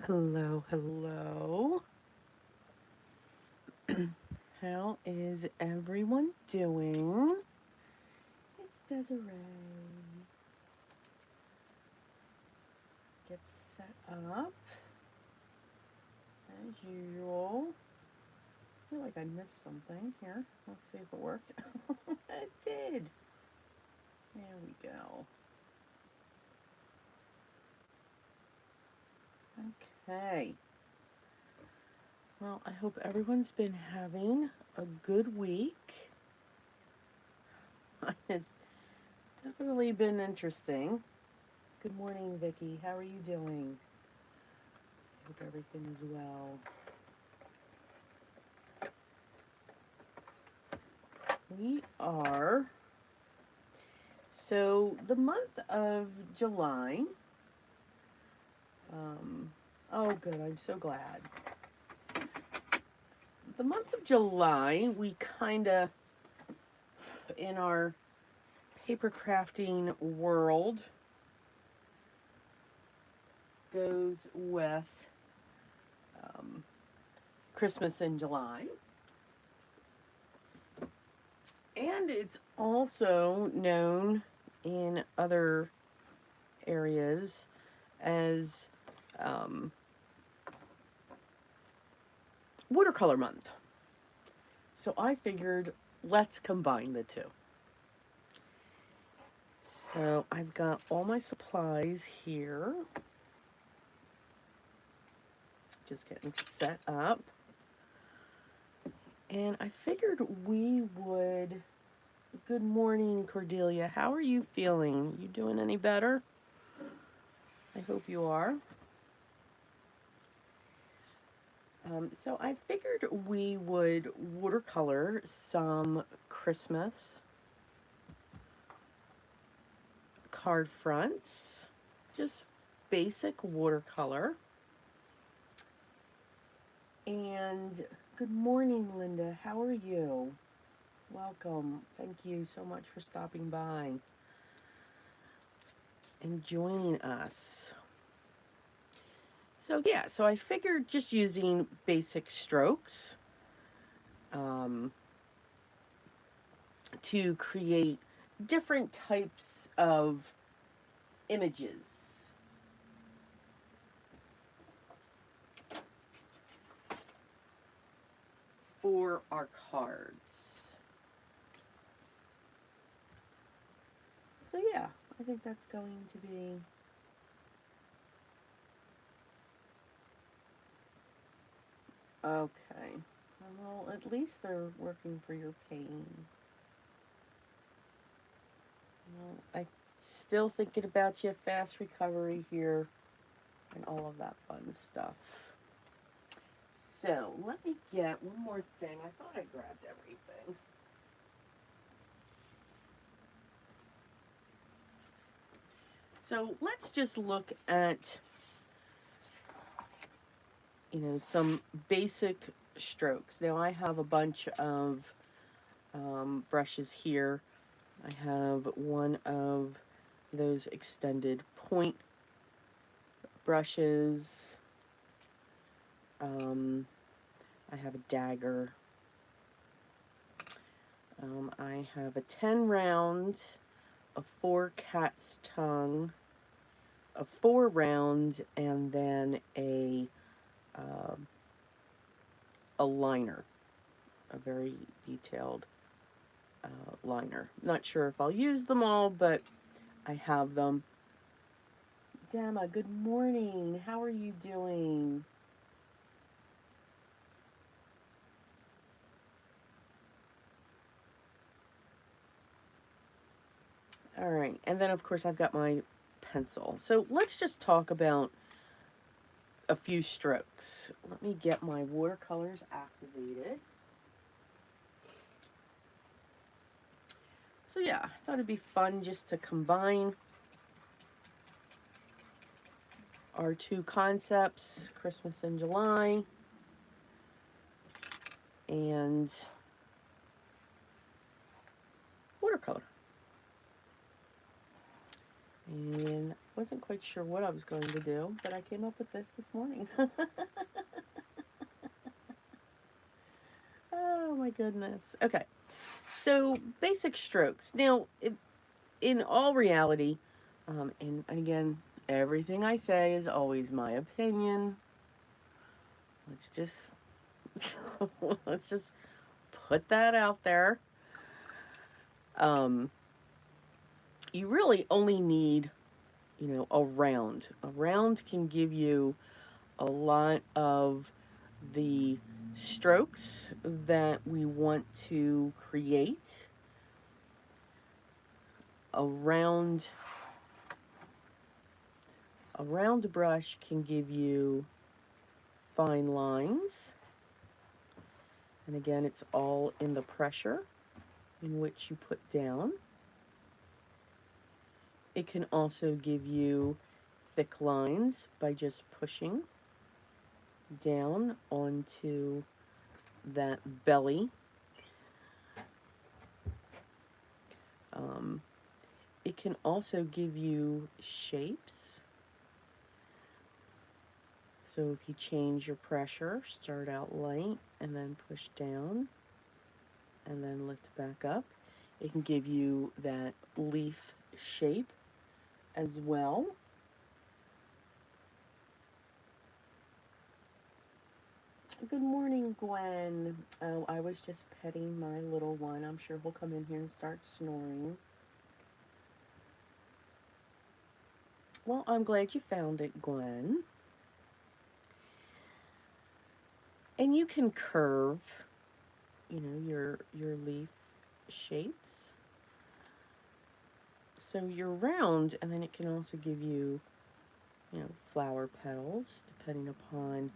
Hello, hello. How is everyone doing? It's Desiree. Get set up as usual. I feel like I missed something here. Let's see if it worked. It did. There we go. Okay. Well, I hope everyone's been having a good week. It's definitely been interesting. Good morning, Vicki. How are you doing? Hope everything is well. We are, so the month of July, oh good, I'm so glad. The month of July, we kind of, in our paper crafting world, goes with Christmas in July. And it's also known in other areas as Watercolor Month. So I figured let's combine the two. So I've got all my supplies here. Just getting set up. And I figured we would... Good morning, Cordelia. How are you feeling? You doing any better? I hope you are. So I figured we would watercolor some Christmas card fronts. Just basic watercolor. And good morning, Linda. How are you? Welcome. Thank you so much for stopping by and joining us. So yeah, so I figured just using basic strokes to create different types of images. For our cards. So yeah, I think that's going to be okay. Well, at least they're working for your pain. Well, I still thinking about you, fast recovery here, and all of that fun stuff. So let me get one more thing. I thought I grabbed everything. So let's just look at, some basic strokes. Now I have a bunch of brushes here. I have one of those extended point brushes. I have a dagger. I have a 10 round, a 4 cat's tongue, a 4 round, and then a liner, a very detailed liner. Not sure if I'll use them all, but I have them. Dama, good morning. How are you doing? All right, and then of course I've got my pencil. So let's just talk about a few strokes. Let me get my watercolors activated. So yeah, I thought it'd be fun just to combine our two concepts, Christmas in July and watercolor. And Wasn't quite sure what I was going to do, but I came up with this morning. Oh my goodness. Okay, so basic strokes. Now, in all reality, and again, everything I say is always my opinion. Let's just let's just put that out there. Um, you really only need, a round. A round can give you a lot of the strokes that we want to create. A round A round brush can give you fine lines. And again, it's all in the pressure in which you put down. It can also give you thick lines by just pushing down onto that belly. Um, it can also give you shapes. So if you change your pressure, start out light and then push down and then lift back up, it can give you that leaf shape as well. Good morning, Gwen. Oh, I was just petting my little one. I'm sure he'll come in here and start snoring. Well, I'm glad you found it, Gwen. And you can curve, your leaf shapes. So you're round, and then it can also give you, flower petals, depending upon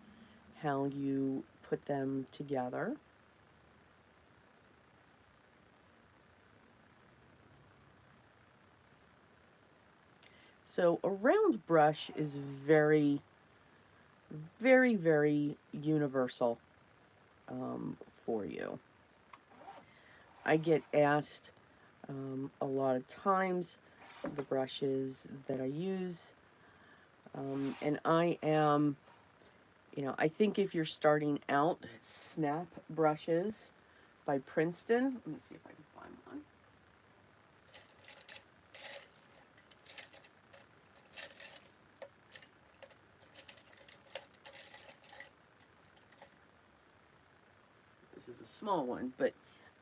how you put them together. So a round brush is very, very, very universal for you. I get asked a lot of times the brushes that I use, and I am, I think if you're starting out, Snap Brushes by Princeton. Let me see if I can find one. This is a small one, but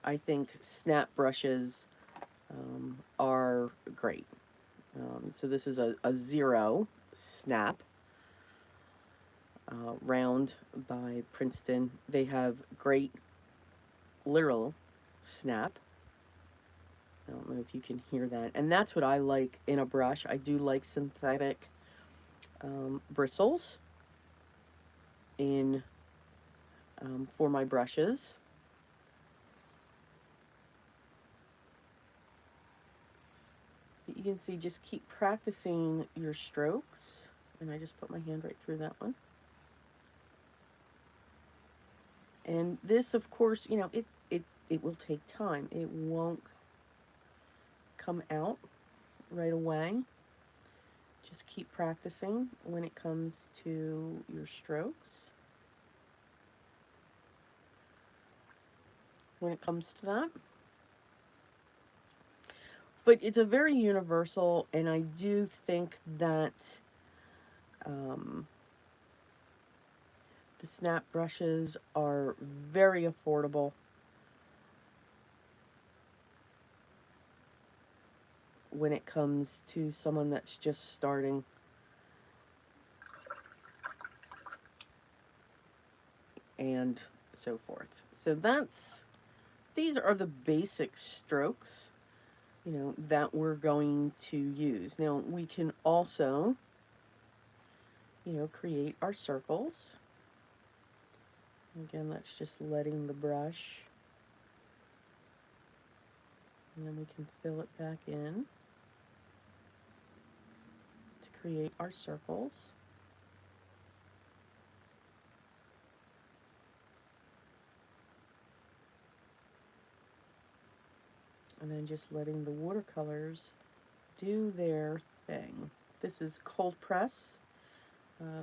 I think Snap Brushes are great. So this is a 0 Snap round by Princeton. They have great literal snap. I don't know if you can hear that. And that's what I like in a brush. I do like synthetic bristles in for my brushes. You can see, just keep practicing your strokes. And I just put my hand right through that one. And this, of course, it will take time. It won't come out right away. Just keep practicing when it comes to your strokes. When it comes to that. But it's a very universal, and I do think that the snap brushes are very affordable. When it comes to someone that's just starting. And so forth. So these are the basic strokes, that we're going to use. Now we can also, create our circles. Again, that's just letting the brush, and then we can fill it back in to create our circles. And then just letting the watercolors do their thing. This is cold press.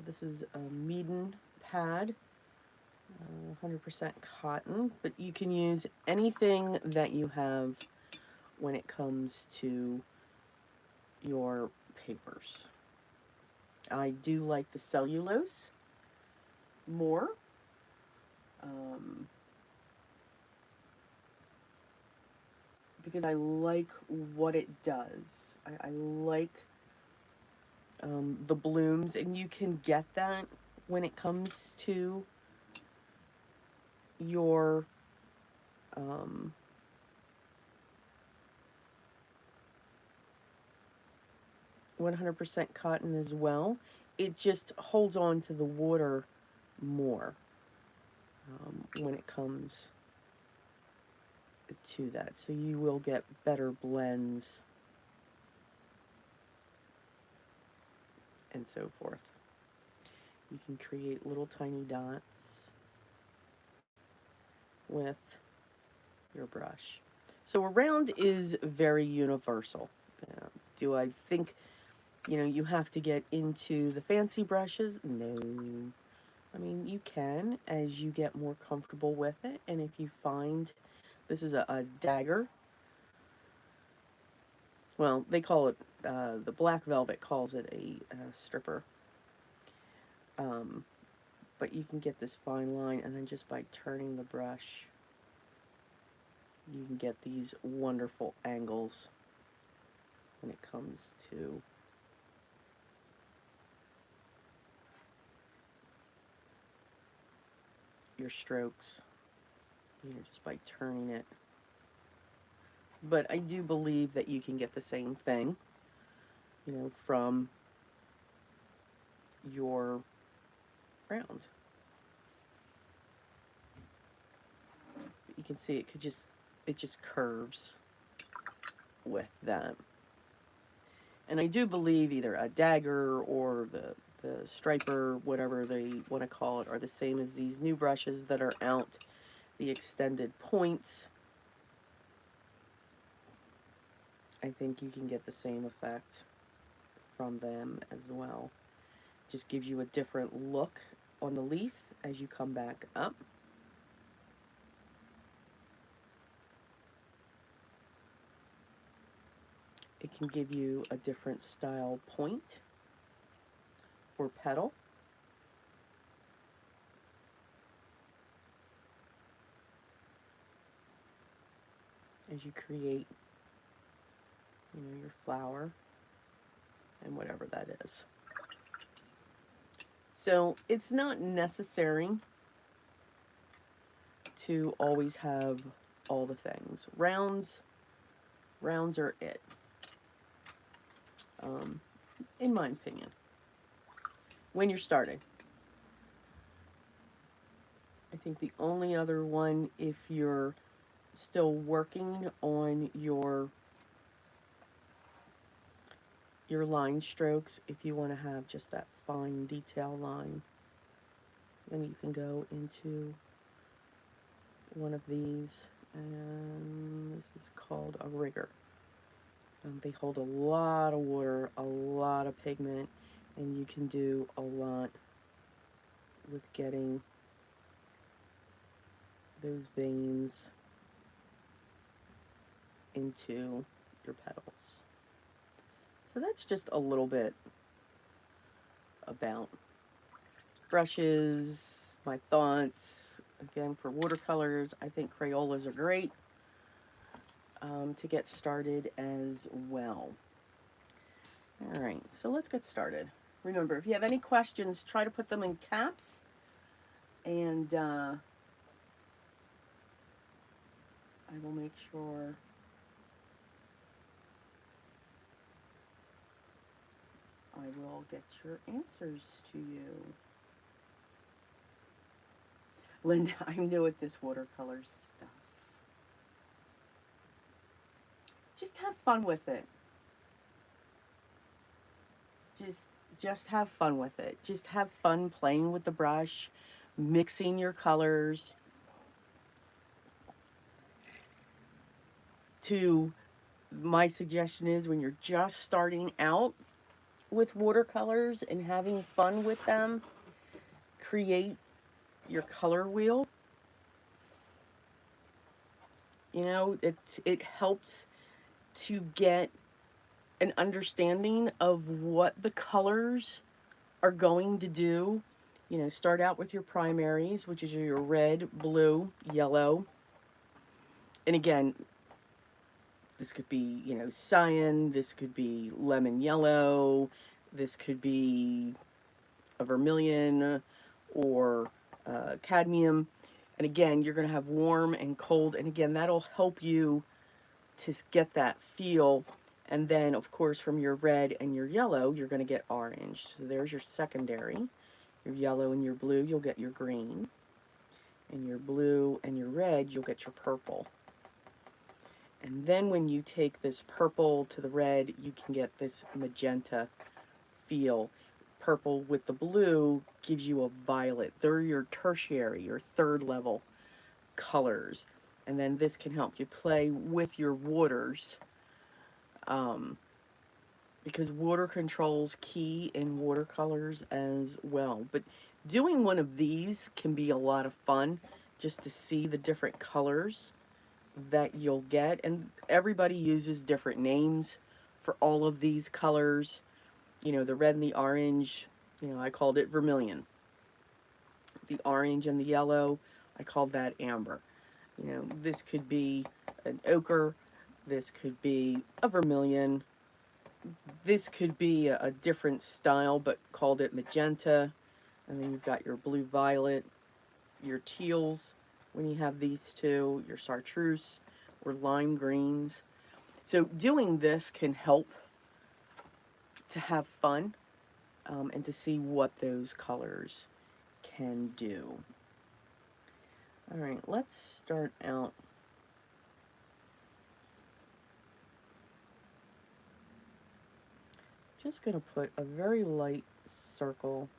This is a Meeden pad, 100% cotton, but you can use anything that you have when it comes to your papers. I do like the cellulose more. Um, because I like what it does. I like the blooms, and you can get that when it comes to your 100% cotton as well. It just holds on to the water more when it comes to that. So you will get better blends and so forth. You can create little tiny dots with your brush. So a round is very universal. Do I think, you have to get into the fancy brushes? No. I mean, you can as you get more comfortable with it. And if you find this is a dagger, well, they call it, the Black Velvet calls it a stripper. Um, but you can get this fine line, and then just by turning the brush, you can get these wonderful angles when it comes to your strokes, just by turning it. But I do believe that you can get the same thing, from your round. You can see it just curves with that. And I do believe either a dagger or the striper, whatever they want to call it, are the same as these new brushes that are out, the extended points. I think you can get the same effect from them as well. Just gives you a different look on the leaf as you come back up. It can give you a different style point or petal. As you create, your flower and whatever that is. So it's not necessary to always have all the things. Rounds are it, in my opinion, when you're starting. I think the only other one, if you're still working on your line strokes, if you want to have just that fine detail line, then you can go into one of these, and this is called a rigger. They hold a lot of water, a lot of pigment, and you can do a lot with getting those veins into your petals. So that's just a little bit about brushes, my thoughts. Again, for watercolors, I think Crayolas are great to get started as well. All right, so let's get started. Remember, if you have any questions, try to put them in caps, and I will make sure I will get your answers to you. Linda, I'm new at this watercolor stuff. Just have fun with it. Just have fun with it. Just have fun playing with the brush, mixing your colors my suggestion is when you're just starting out with watercolors and having fun with them, create your color wheel. You know, it helps to get an understanding of what the colors are going to do. You know, start out with your primaries, which is your red, blue, yellow. And again, this could be, you know, cyan, this could be lemon yellow, this could be a vermilion or cadmium. And again, you're going to have warm and cold. And again, that'll help you to get that feel. And then, of course, from your red and your yellow, you're going to get orange. So there's your secondary. Your yellow and your blue, you'll get your green. And your blue and your red, you'll get your purple. And then when you take this purple to the red, you can get this magenta feel. Purple with the blue gives you a violet. They're your tertiary, your third level colors. And then this can help you play with your waters. Because water control's key in watercolors as well. But doing one of these can be a lot of fun, just to see the different colors that you'll get. And everybody uses different names for all of these colors. You know, the red and the orange, you know, I called it vermilion. The orange and the yellow, I called that amber. You know, this could be an ochre, this could be a vermilion, this could be a different style, but called it magenta. And then you've got your blue violet, your teals, when you have these two, your chartreuse or lime greens. So doing this can help to have fun and to see what those colors can do. All right, let's start out. Just going to put a very light circle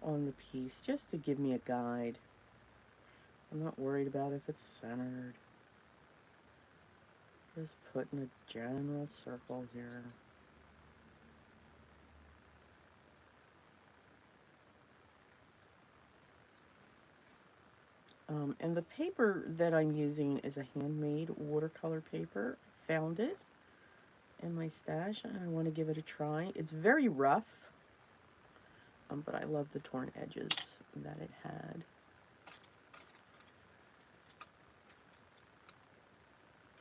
on the piece just to give me a guide. I'm not worried about if it's centered. Just putting a general circle here. And the paper that I'm using is a handmade watercolor paper. Found it in my stash and I want to give it a try. It's very rough, but I love the torn edges that it had.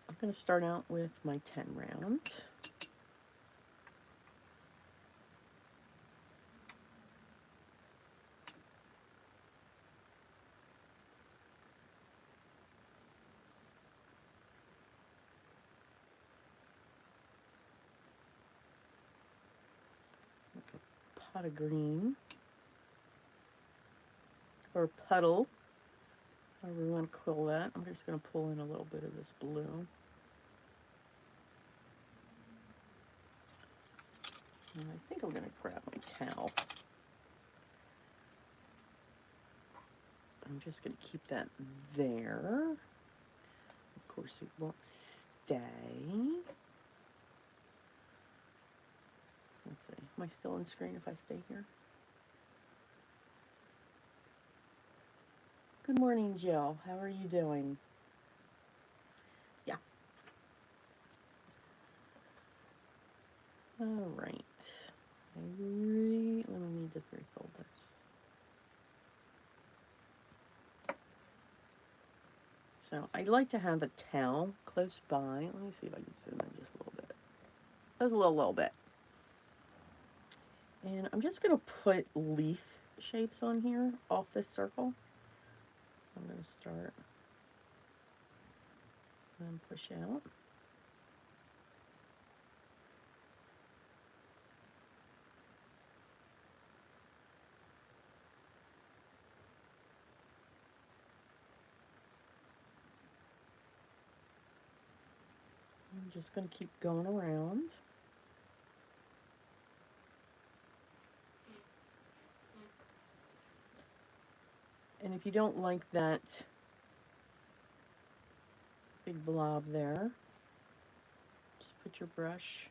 I'm going to start out with my 10 round. Pot of green, or puddle, however you want to call that. I'm just going to pull in a little bit of this blue. And I think I'm going to grab my towel. I'm just going to keep that there. Of course, it won't stay. Let's see. Am I still on screen if I stay here? Good morning, Jill. How are you doing? Yeah. All right. Let me need to refill this. So I like to have a towel close by. Let me see if I can zoom in just a little bit. Just a little bit. And I'm just going to put leaf shapes on here off this circle. So I'm going to start and push out. I'm just going to keep going around. And if you don't like that big blob there. Just put your brush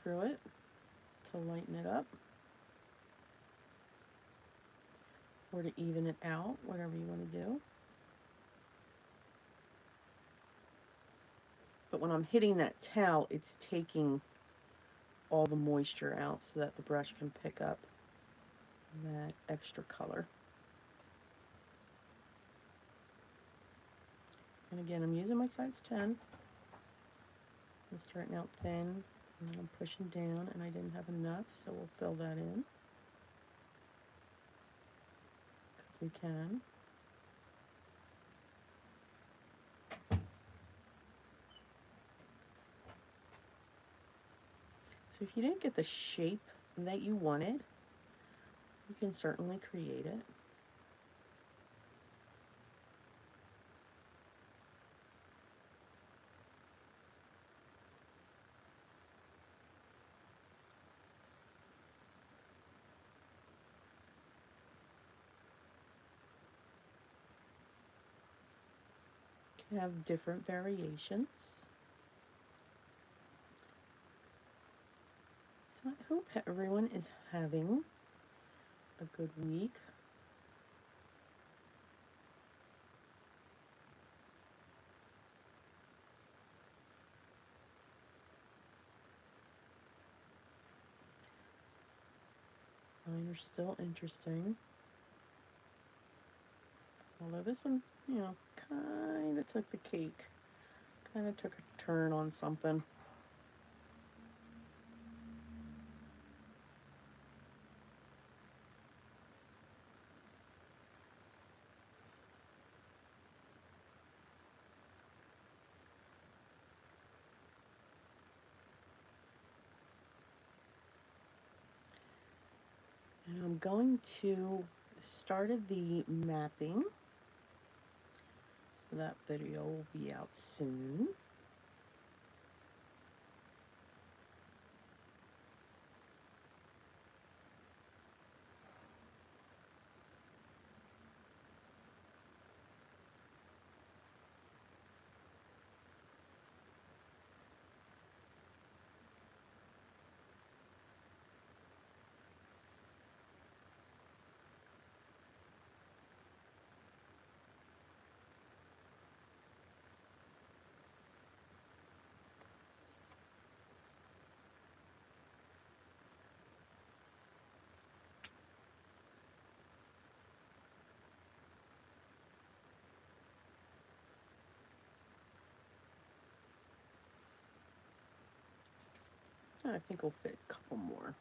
through it to lighten it up, or to even it out, whatever you want to do. But when I'm hitting that towel, it's taking all the moisture out so that the brush can pick up that extra color. And again, I'm using my size 10. I'm starting out thin, and then I'm pushing down, and I didn't have enough, so we'll fill that in. Because we can. So if you didn't get the shape that you wanted, you can certainly create it. You can have different variations. So I hope everyone is having a good week. Mine are still interesting. Although this one, you know, kind of took the cake. Kind of took a turn on something. And I'm going to start the mapping. So that video will be out soon. I think we'll fit a couple more.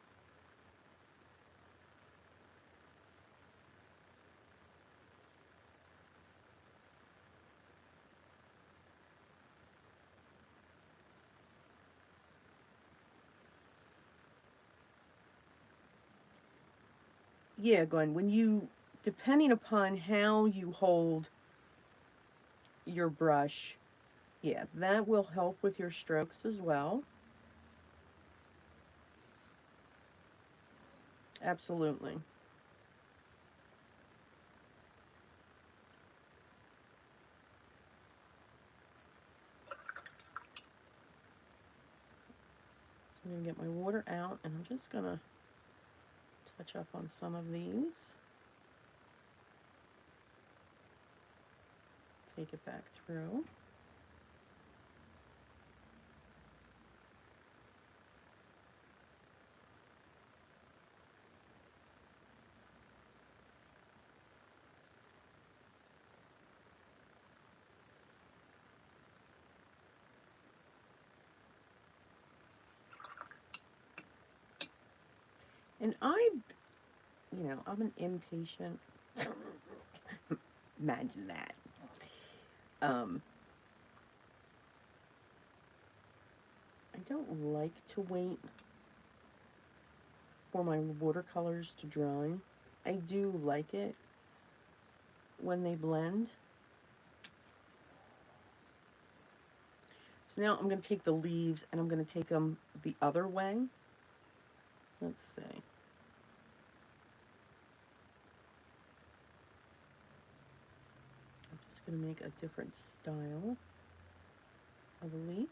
Yeah, Gwen, when you, depending upon how you hold your brush, yeah, that will help with your strokes as well. Absolutely. So I'm going to get my water out, and I'm just going to touch up on some of these. Take it back through. And you know, I'm an impatient. Imagine that. I don't like to wait for my watercolors to dry. I do like it when they blend. So now I'm going to take the leaves and I'm going to take them the other way. Let's see. going to make a different style of a leaf.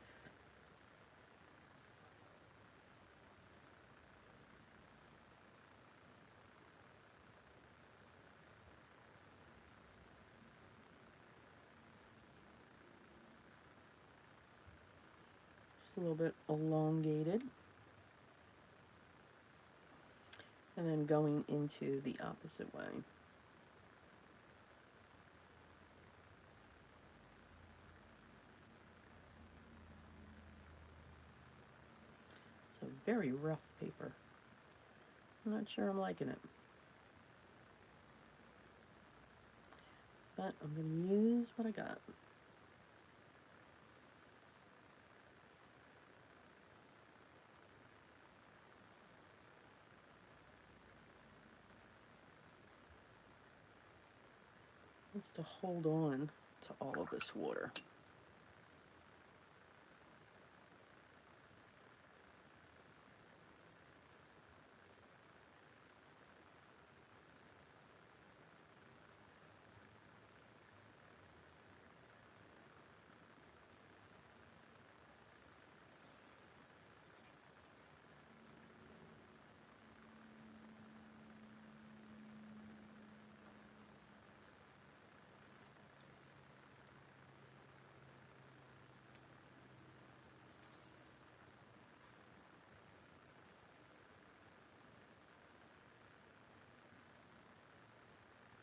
Just a little bit elongated. And then going into the opposite way. So very rough paper. I'm not sure I'm liking it. But I'm going to use what I got. Just to hold on to all of this water.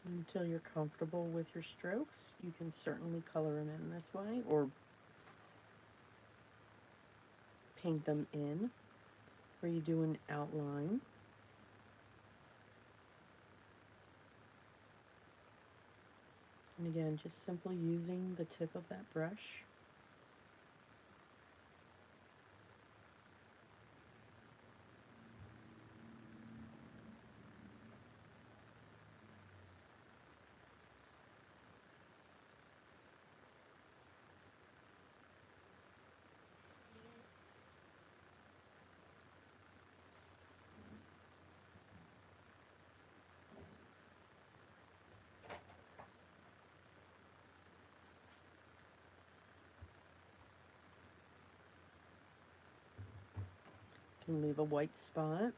Until you're comfortable with your strokes, you can certainly color them in this way or paint them in where you do an outline. And again, just simply using the tip of that brush. Can leave a white spot.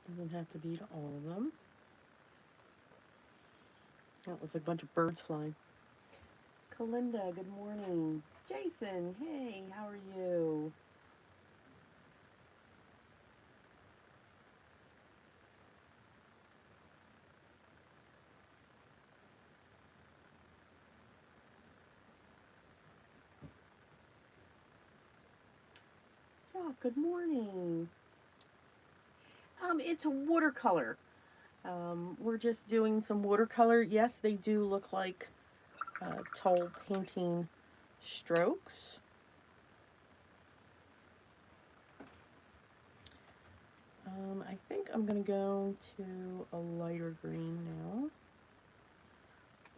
Doesn't have to be to all of them. That looks like a bunch of birds flying. Kalinda, good morning. Jason, hey, how are you? Yeah, good morning. It's a watercolor. We're just doing some watercolor. Yes, they do look like towel painting strokes. I think I'm going to go to a lighter green now.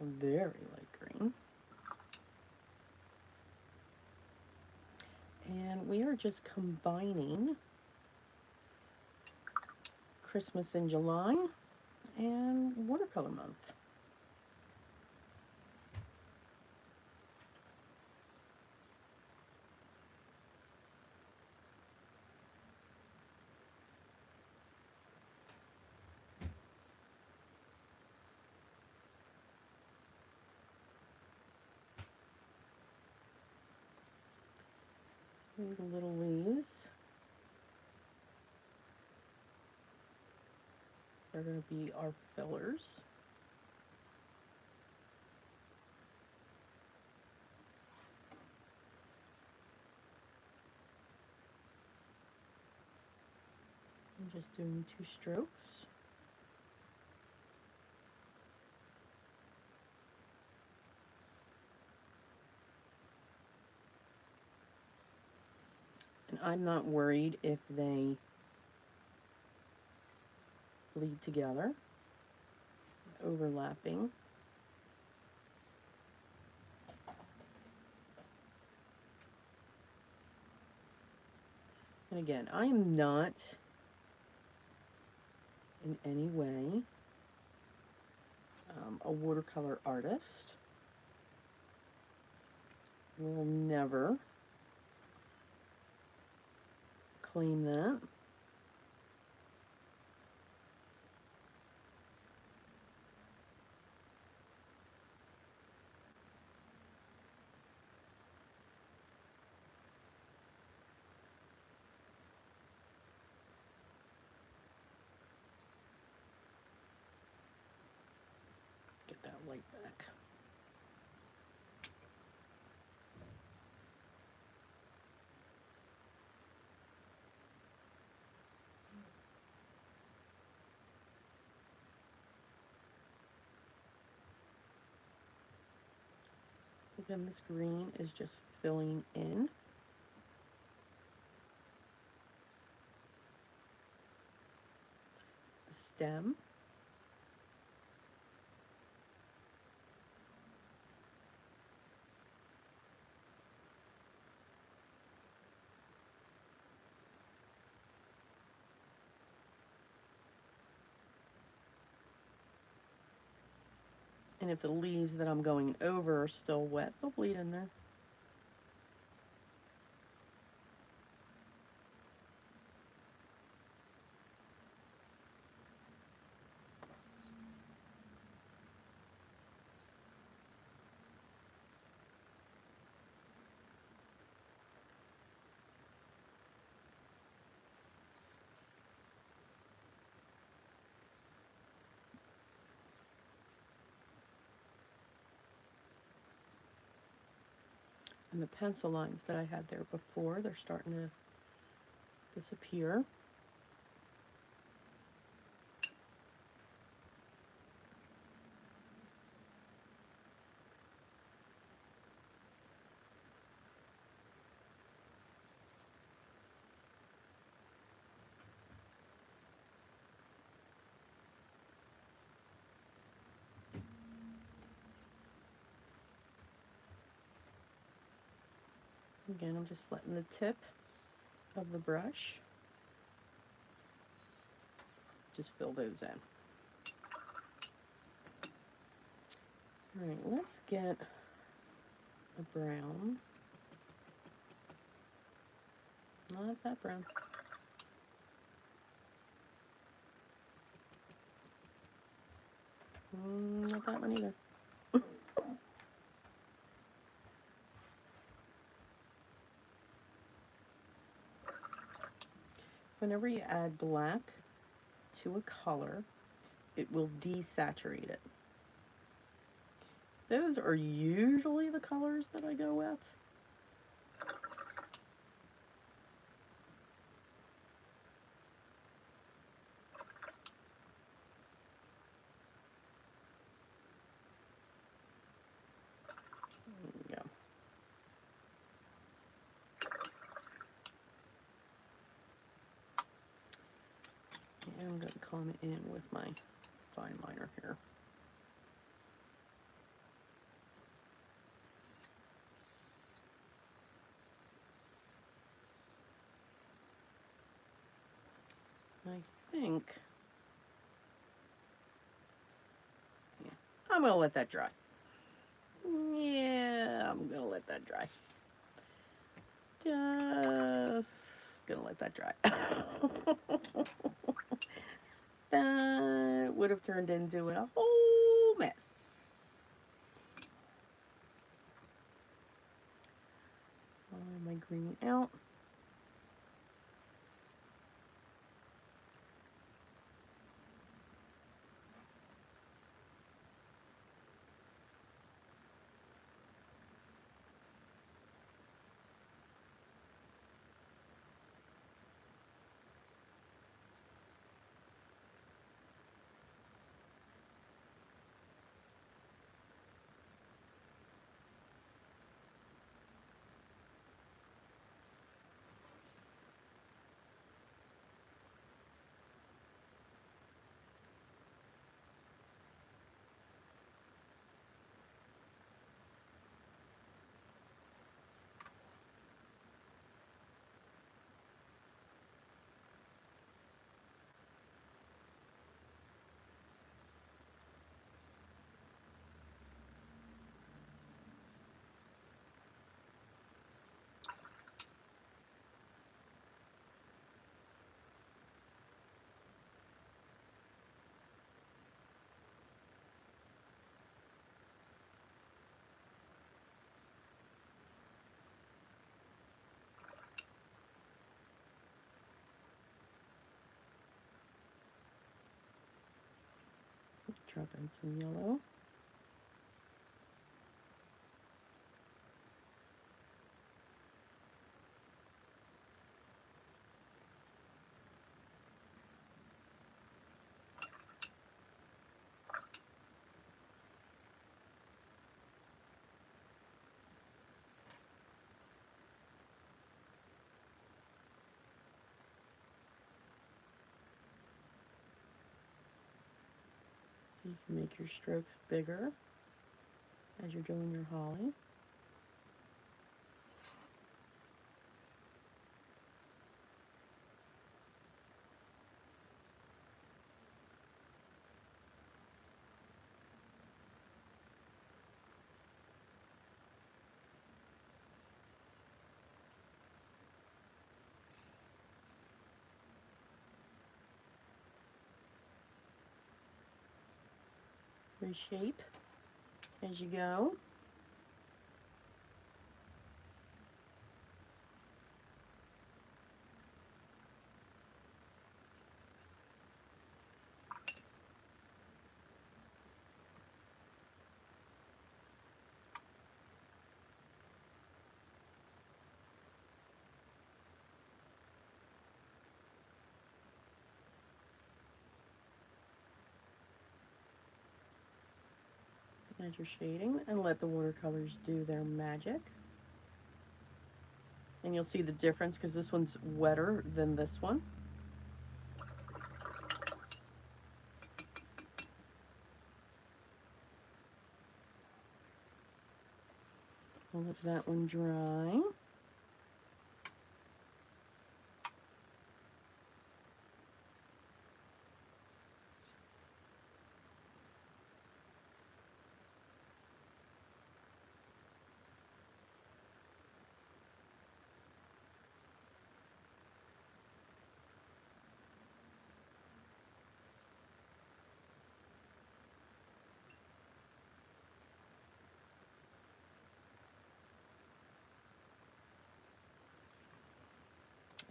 A very light green. And we are just combining Christmas in July and Watercolor Month. These little leaves are going to be our fillers. I'm just doing 2 strokes. And I'm not worried if they bleed together, overlapping. And again, I am not in any way a watercolor artist. Will never claim that. Get that light back. Again, this green is just filling in. The stem. And if the leaves that I'm going over are still wet, they'll bleed in there. And the pencil lines that I had there before, they're starting to disappear. Again, I'm just letting the tip of the brush just fill those in. All right, let's get a brown. Not that brown. Not that one either. Whenever you add black to a color, it will desaturate it. Those are usually the colors that I go with. There we go. And I'm going to come in with my fine liner here. I think, yeah, I'm going to let that dry. Yeah, I'm going to let that dry. Just going to let that dry. That would have turned into a whole mess. My green out. drop in some yellow. So you can make your strokes bigger as you're doing your holly. Reshape as you go. As you're shading, and let the watercolors do their magic. And you'll see the difference because this one's wetter than this one. I'll let that one dry.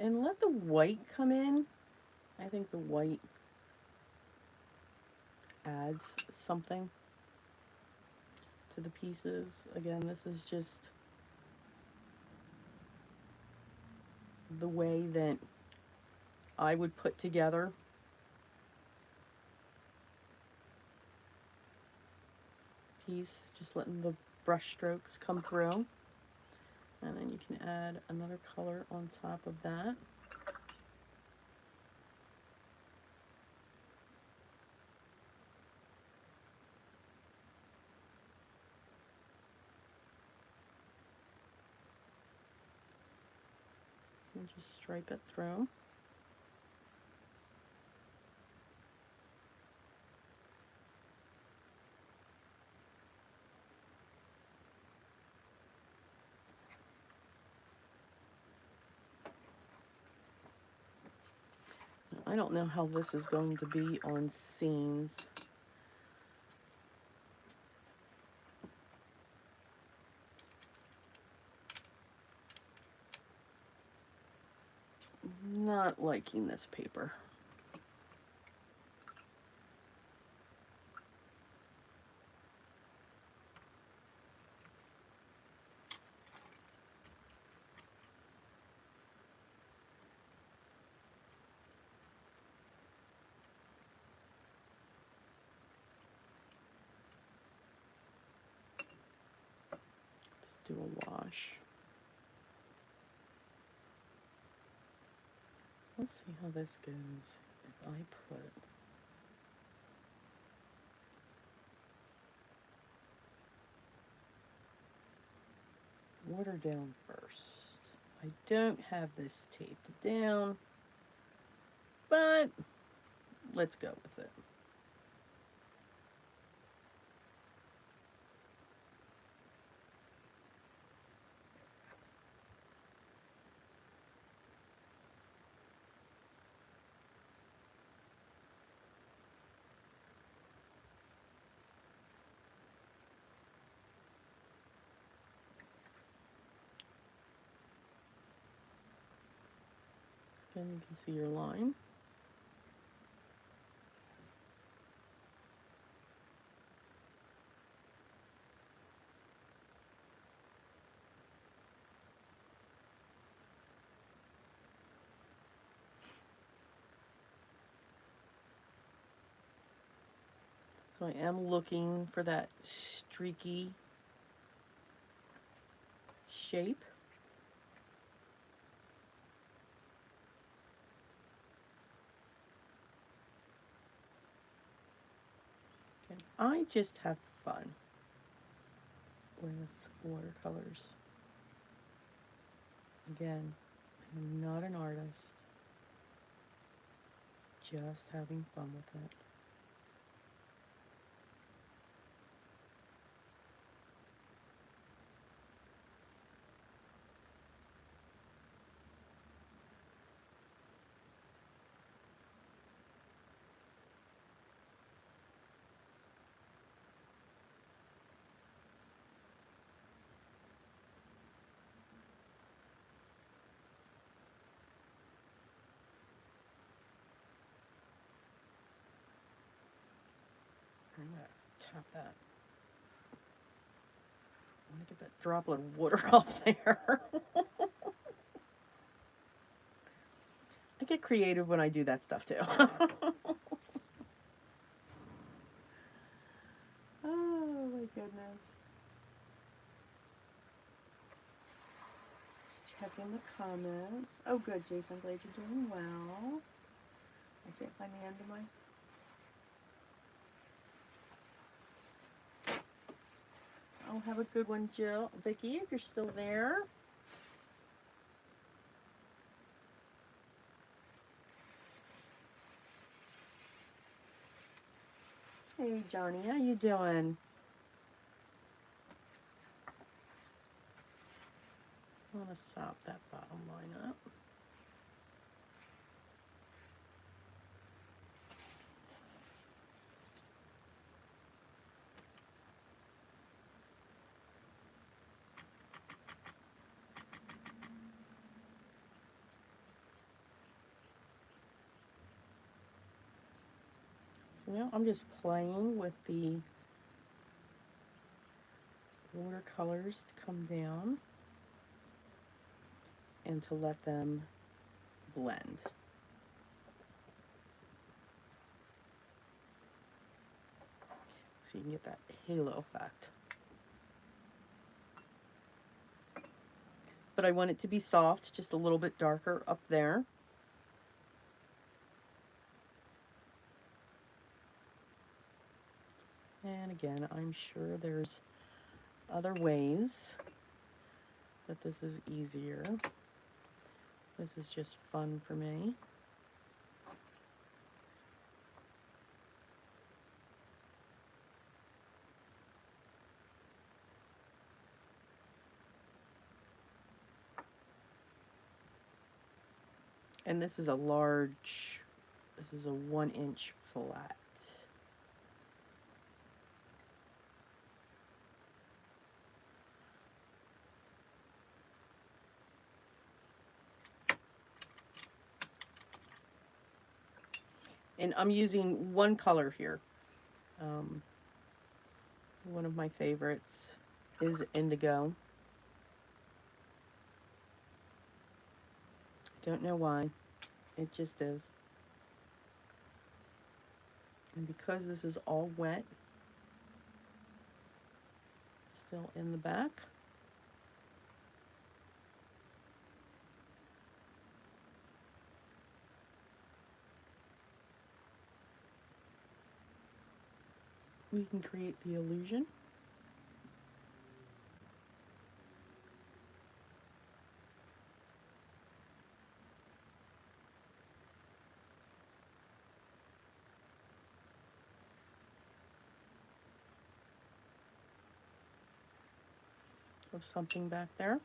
And let the white come in. I think the white adds something to the pieces. Again, this is just the way that I would put together a piece, just letting the brush strokes come through. And then you can add another color on top of that. And just stripe it through. I don't know how this is going to be on scenes. Not liking this paper. Let's do a wash. Let's see how this goes if I put water down first. I don't have this taped down, but let's go with it. So you can see your line. So I am looking for that streaky shape. And I just have fun with watercolors. Again, I'm not an artist, just having fun with it. I'm going to tap that. I'm going to get that droplet of water off there. I get creative when I do that stuff too. Oh my goodness. Just checking the comments. Oh good, Jason, I'm glad you're doing well. I can't find the end of my... Oh, have a good one, Jill. Vicky, if you're still there. Hey, Johnny, how you doing? I want to sop that bottom line up. So now I'm just playing with the watercolors to come down and to let them blend. So you can get that halo effect. But I want it to be soft, just a little bit darker up there. And again, I'm sure there's other ways that this is easier. This is just fun for me. And this is a large, this is a 1-inch flat. And I'm using one color here. One of my favorites is indigo. Don't know why, it just is. And because this is all wet, still in the back, we can create the illusion. Of something back there.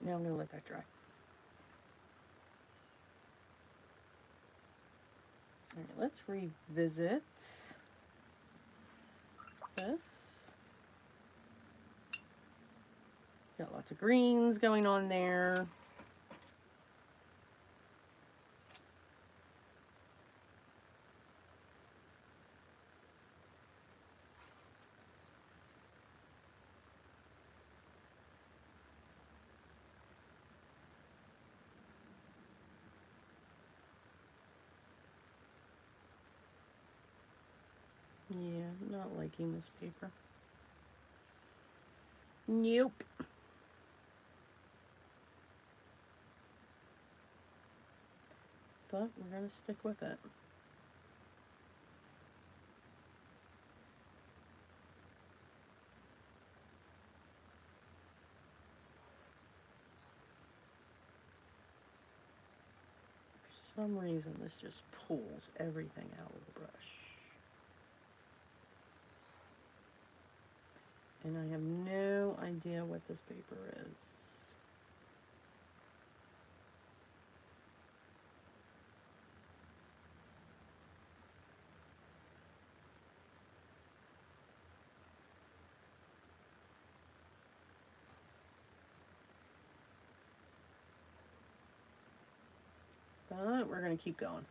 Now I'm going to let that dry. Alright, let's revisit this. Got lots of greens going on there. Yeah, not liking this paper. Nope. But we're going to stick with it. For some reason, this just pulls everything out of the brush. And I have no idea what this paper is. But we're going to keep going.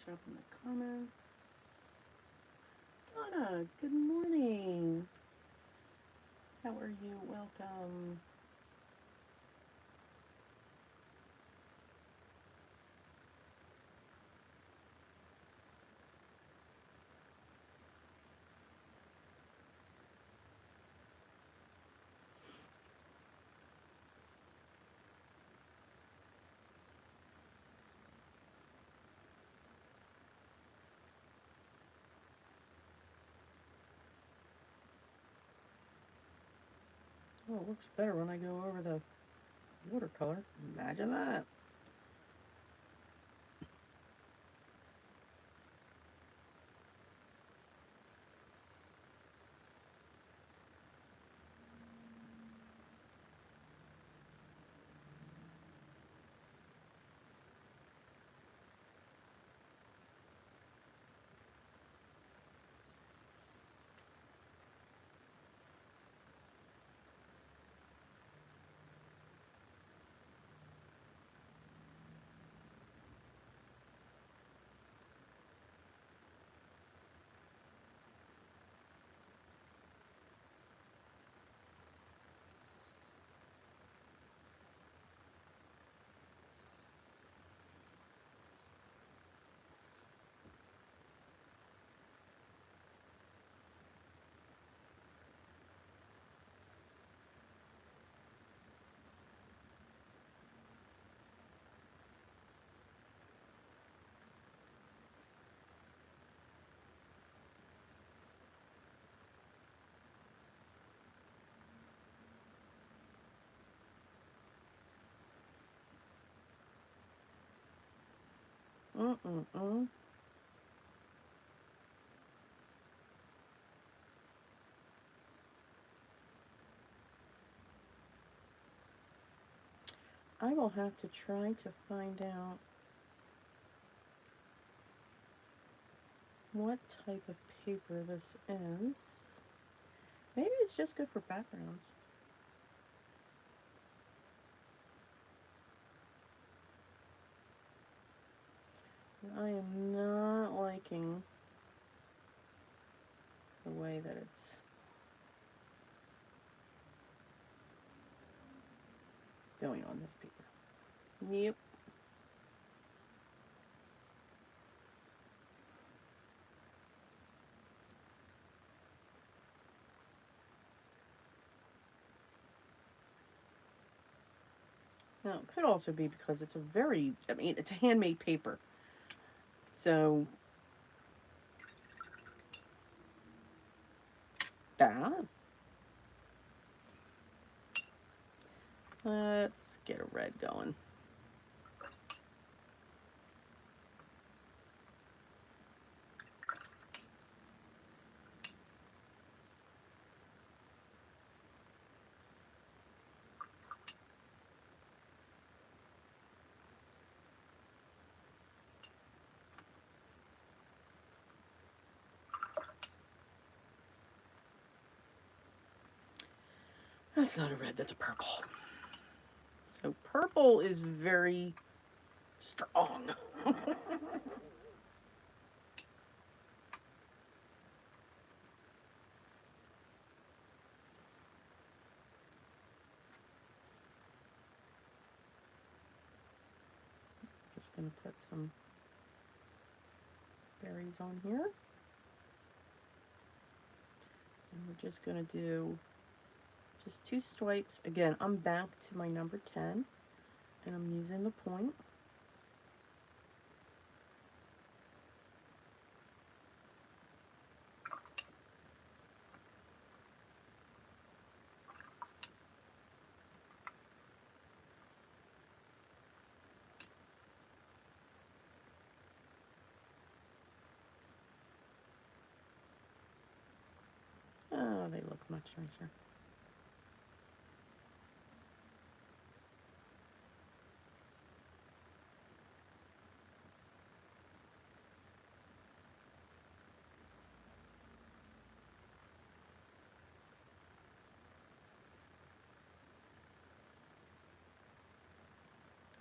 Show up in the comments. Donna, good morning. How are you? Welcome. Oh, it looks better when I go over the watercolor. Imagine that. Mm-mm-mm. I will have to try to find out what type of paper this is. Maybe it's just good for backgrounds. I am not liking the way that it's going on this paper. Yep. Now, it could also be because it's a very, I mean, it's a handmade paper. So, that. Let's get a red going. That's not a red, that's a purple. So purple is very strong. Just going to put some berries on here. And we're just going to do just 2 stripes. Again, I'm back to my number 10, and I'm using the point. Oh, they look much nicer.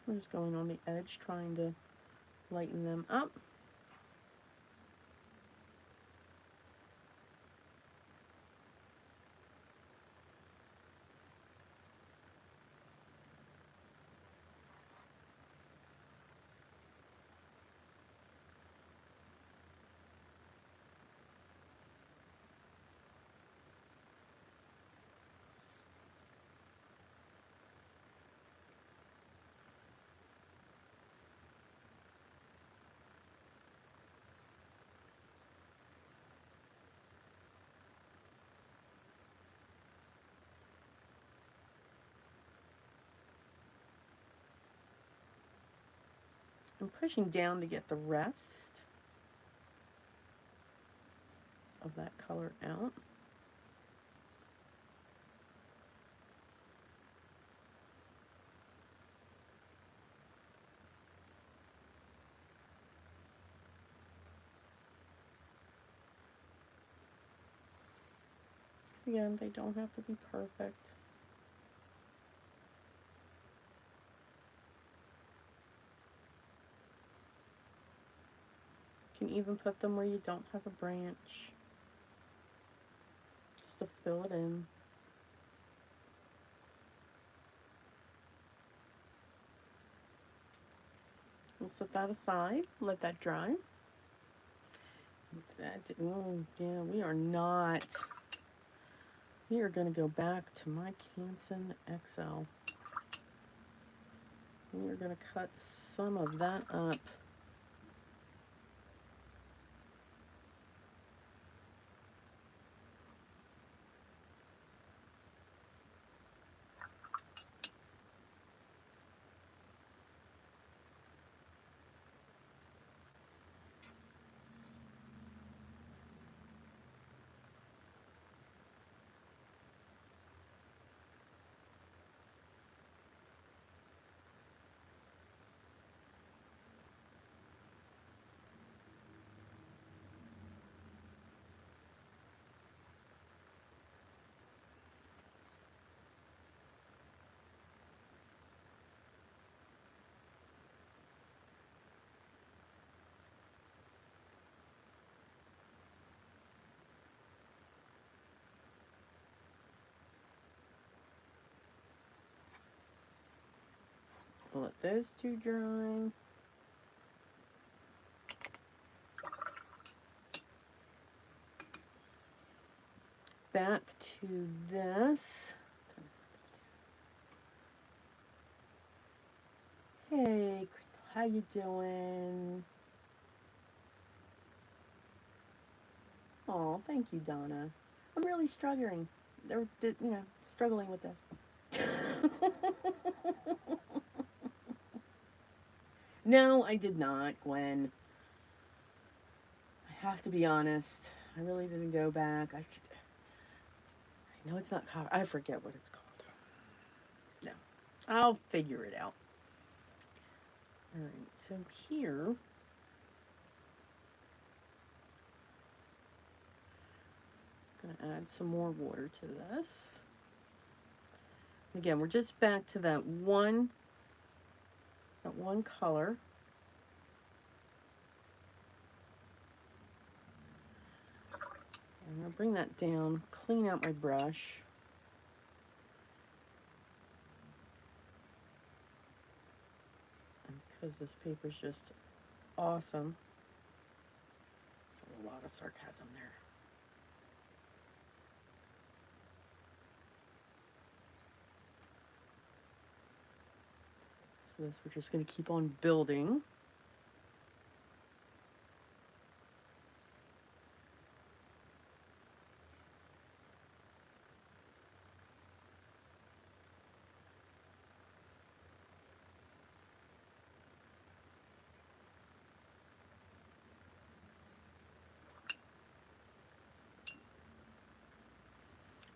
I'm just going on the edge, trying to lighten them up. I'm pushing down to get the rest of that color out. Again, they don't have to be perfect. You can even put them where you don't have a branch, just to fill it in. We'll set that aside, let that dry. Oh, yeah, we are not. We are going to go back to my Canson XL. We are going to cut some of that up. I'll let those two dry. Back to this. Hey, Crystal, how you doing? Oh, thank you, Donna. I'm really struggling. Struggling with this. No, I did not, Gwen. I have to be honest. I really didn't go back. I know it's not copper. I forget what it's called. No, I'll figure it out. All right, so here, I'm gonna add some more water to this. Again, we're just back to that one color. I'm gonna bring that down, clean out my brush. And because this paper's just awesome. There's a lot of sarcasm there. So this we're just going to keep on building.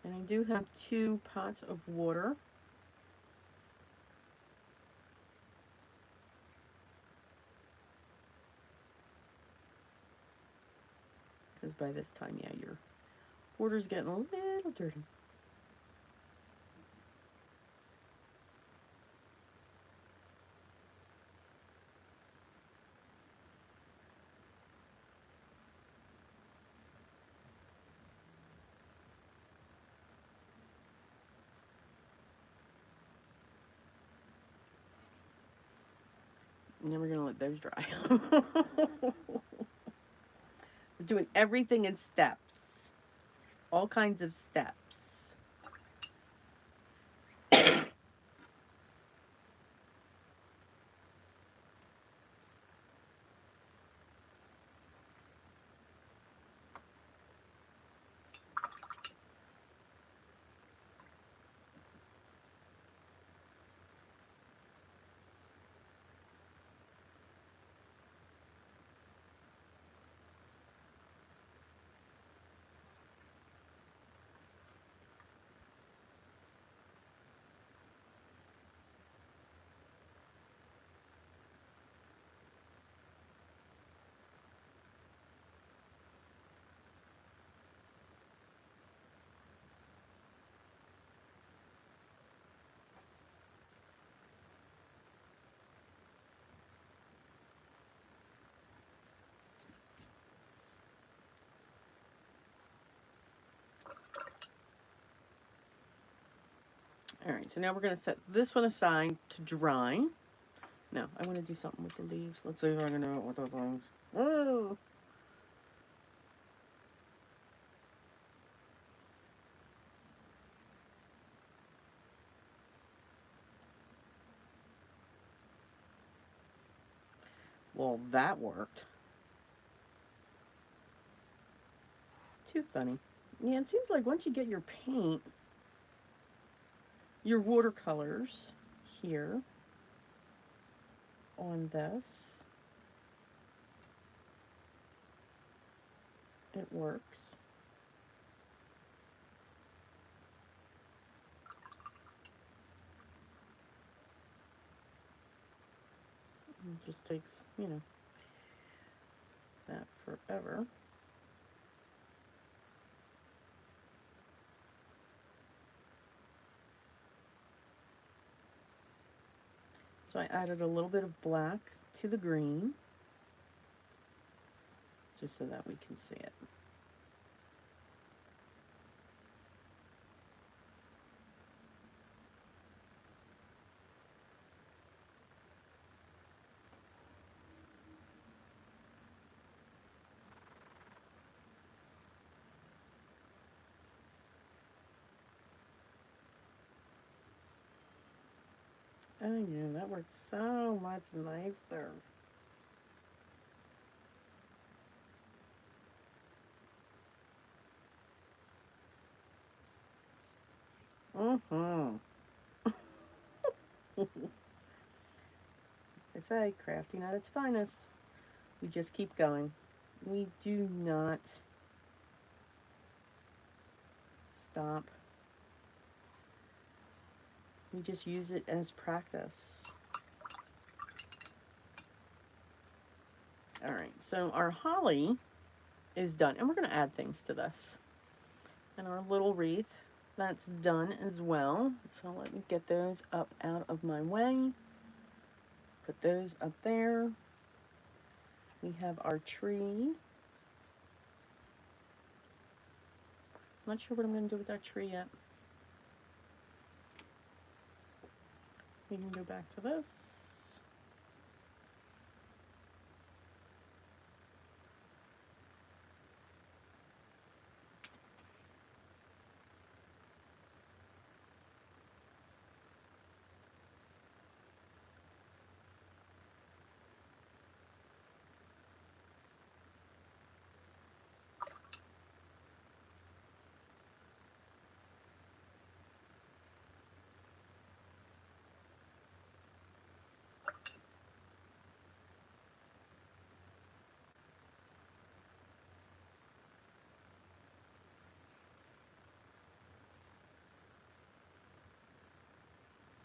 And I do have 2 pots of water. Because by this time, yeah, your water's getting a little dirty. And then we're going to let those dry. We're doing everything in steps. All kinds of steps. All right, so now we're going to set this one aside to dry. No, I want to do something with the leaves. Let's see if I can do it with those leaves. Oh! Well, that worked. Too funny. Yeah, it seems like once you get your paint, your watercolors here on this, it works. It just takes, that forever. So I added a little bit of black to the green, just so that we can see it. I know, that works so much nicer. Mm-hmm. I say, crafting at its finest. We just keep going. We do not stop. We just use it as practice. All right, so our holly is done, and we're going to add things to this. And our little wreath, that's done as well. So let me get those up out of my way. Put those up there. We have our tree. Not sure what I'm going to do with that tree yet. We can go back to this.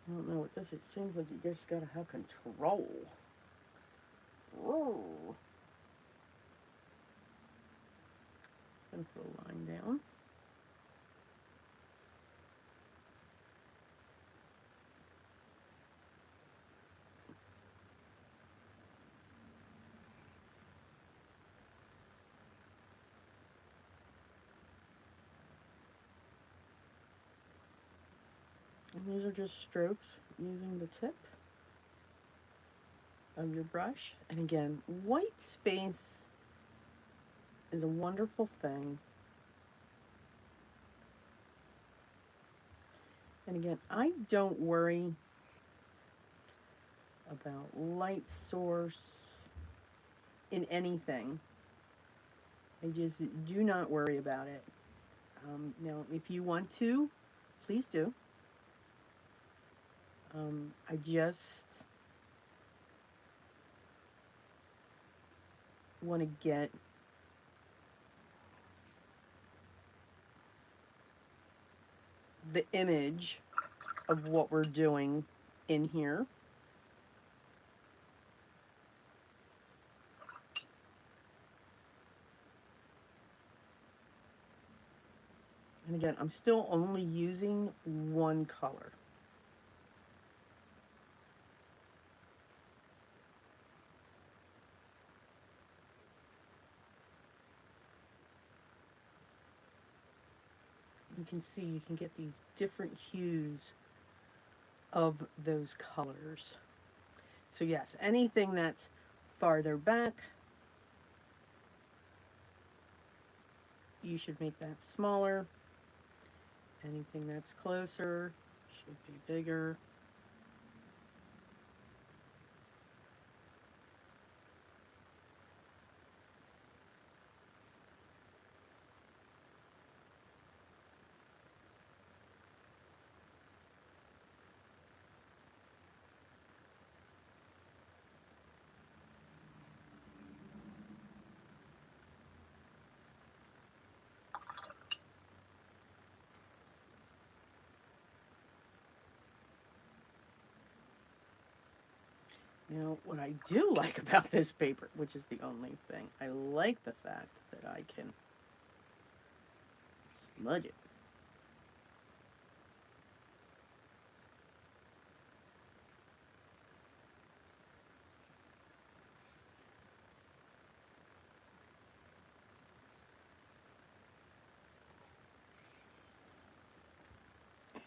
I don't know what this is. It seems like you just gotta have control. Whoa. Just gonna put a line down. And these are just strokes using the tip of your brush. And again, white space is a wonderful thing. And again, I don't worry about light source in anything. I just do not worry about it. Now, if you want to, please do. I just want to get the image of what we're doing in here. And again, I'm still only using one color. You can see you can get these different hues of those colors. So yes, anything that's farther back, you should make that smaller. Anything that's closer should be bigger. Now, what I do like about this paper, which is the only thing, I like the fact that I can smudge it.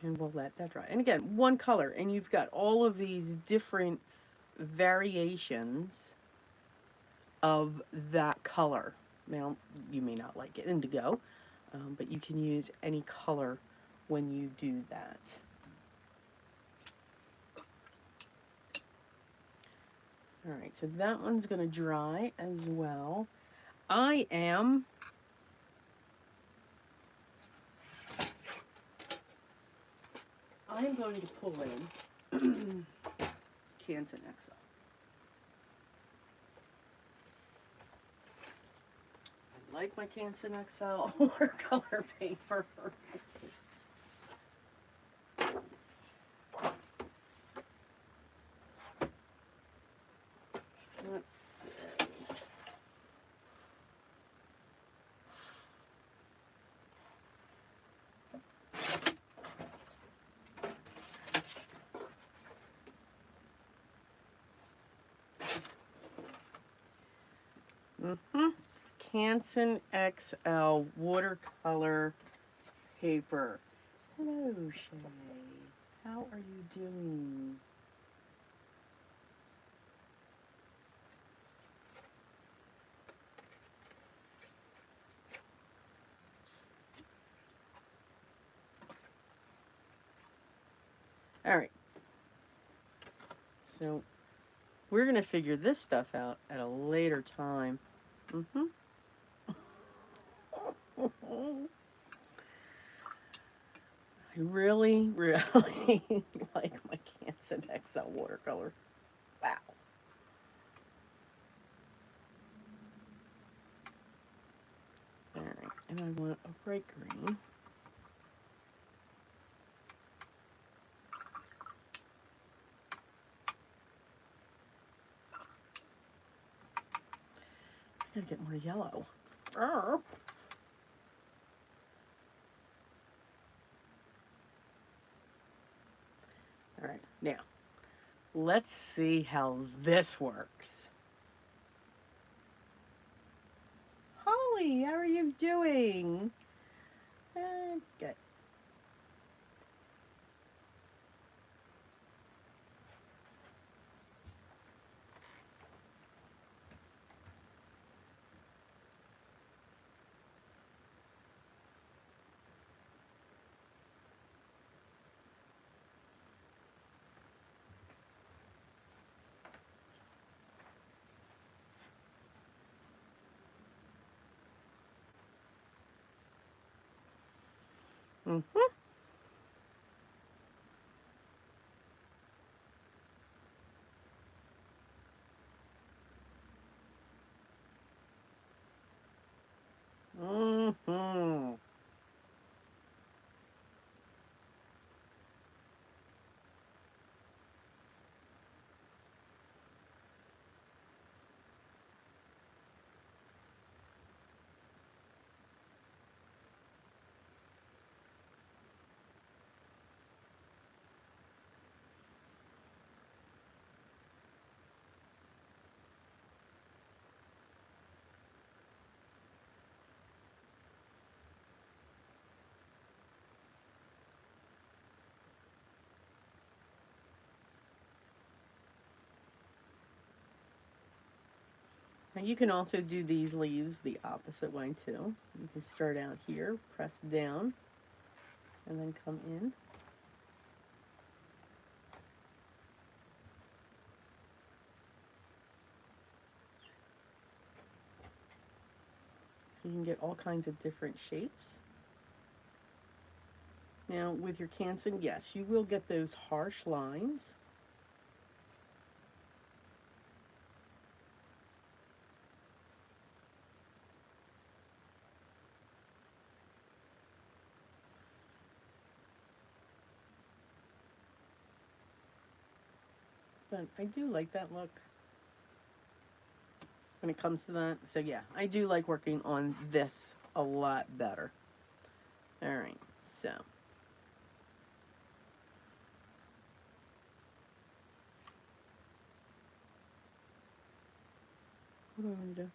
And we'll let that dry. And again, one color, and you've got all of these different variations of that color. Now, you may not like it indigo, but you can use any color when you do that. All right, so that one's going to dry as well. I'm going to pull in Canson XL. I like my Canson XL watercolor paper. Let's see. Canson XL watercolor paper. Hello, Shay. How are you doing? All right. So we're going to figure this stuff out at a later time. I really, really like my Canson XL watercolor. Wow. All right, and I want a bright green. I gotta get more yellow. Oh. All right, now let's see how this works. Holly, how are you doing? Good. Mm-hmm. Now you can also do these leaves the opposite way too. You can start out here, press down, and then come in. So you can get all kinds of different shapes. Now with your Canson, yes, you will get those harsh lines. But I do like that look when it comes to that. So yeah, I do like working on this a lot better. All right, so. What do I want to do?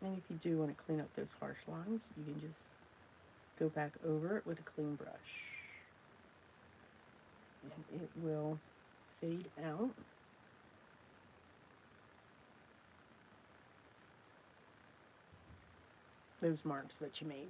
And if you do want to clean up those harsh lines, you can just go back over it with a clean brush. And it will fade out. Those marks that you made.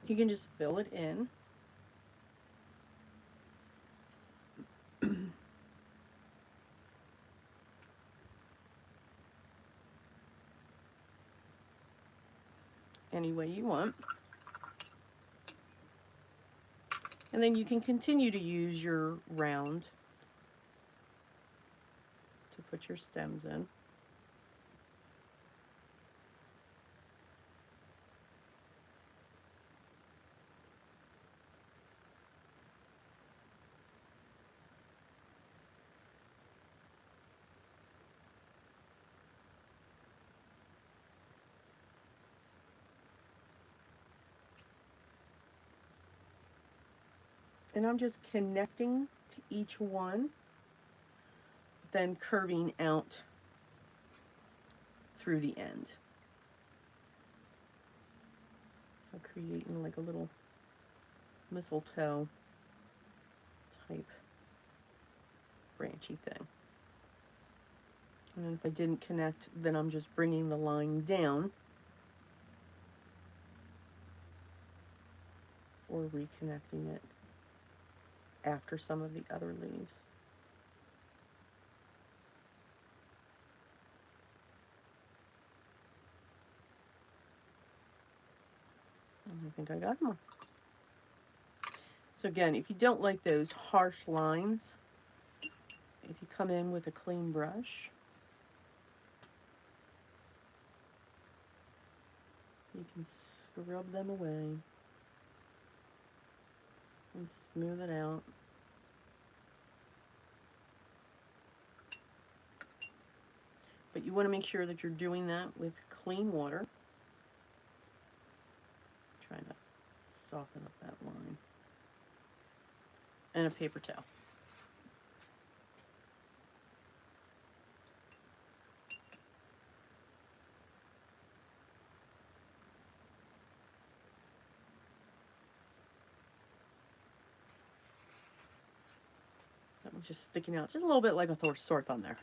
You can just fill it in. Any way you want. And then you can continue to use your round to put your stems in. And I'm just connecting to each one, then curving out through the end. So creating like a little mistletoe type branchy thing. And then if I didn't connect, then I'm just bringing the line down or reconnecting it after some of the other leaves. And I think I got them. So again, if you don't like those harsh lines, if you come in with a clean brush, you can scrub them away and smooth it out. But you want to make sure that you're doing that with clean water. Trying to soften up that line. And a paper towel. That one's just sticking out just a little bit like a sore thumb there.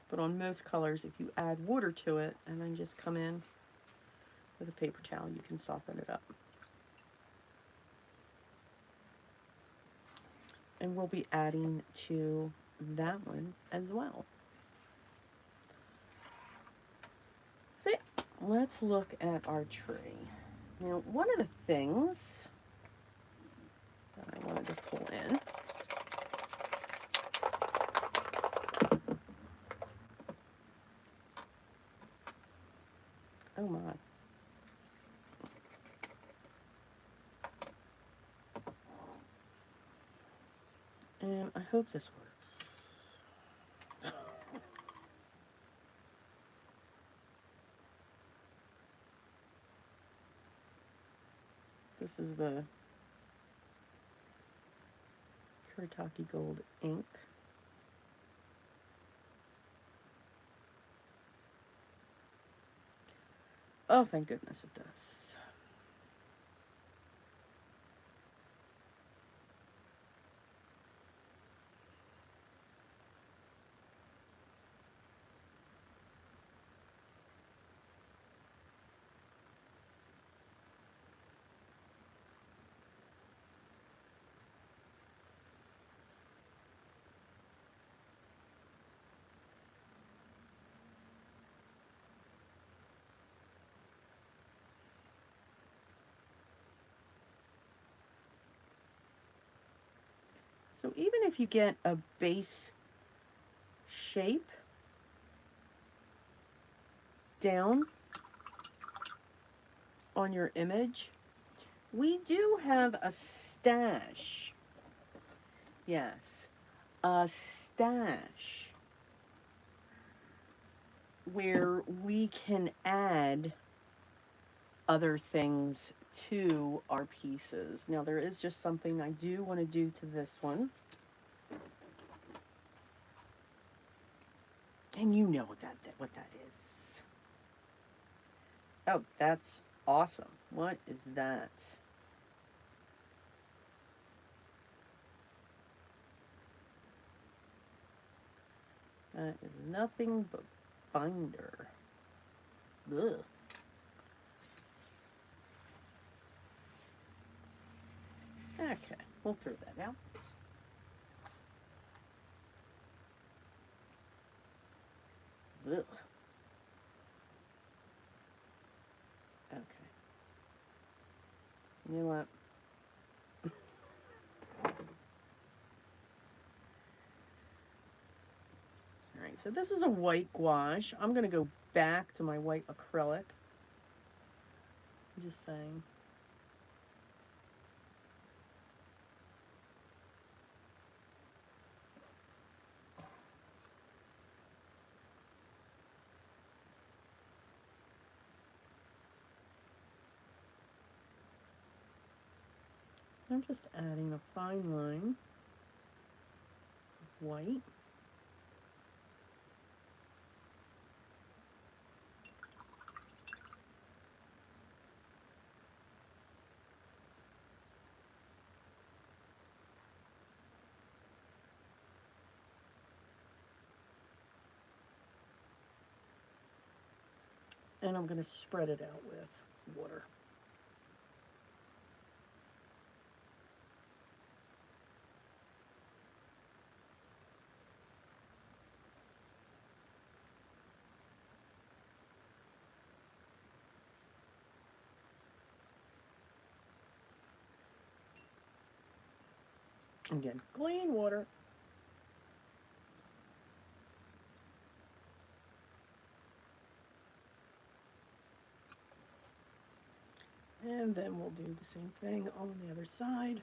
But on most colors, if you add water to it and then just come in with a paper towel, you can soften it up. And we'll be adding to that one as well. So yeah, let's look at our tree. Now, one of the things that I wanted to pull in oh my. And I hope this works. This is the Kuretake Gold ink. Oh, thank goodness it does. So even if you get a base shape down on your image, we do have a stash. Yes, a stash where we can add other things to our pieces. Now there is just something I do want to do to this one. And you know what that is. Oh, that's awesome. What is that? That is nothing but binder. Ugh. Okay, we'll throw that out. Ugh. Okay. You know what? Alright, so this is a white gouache. I'm going to go back to my white acrylic. I'm just saying. I'm just adding a fine line of white. And I'm going to spread it out with water. Again, clean water. And then we'll do the same thing on the other side.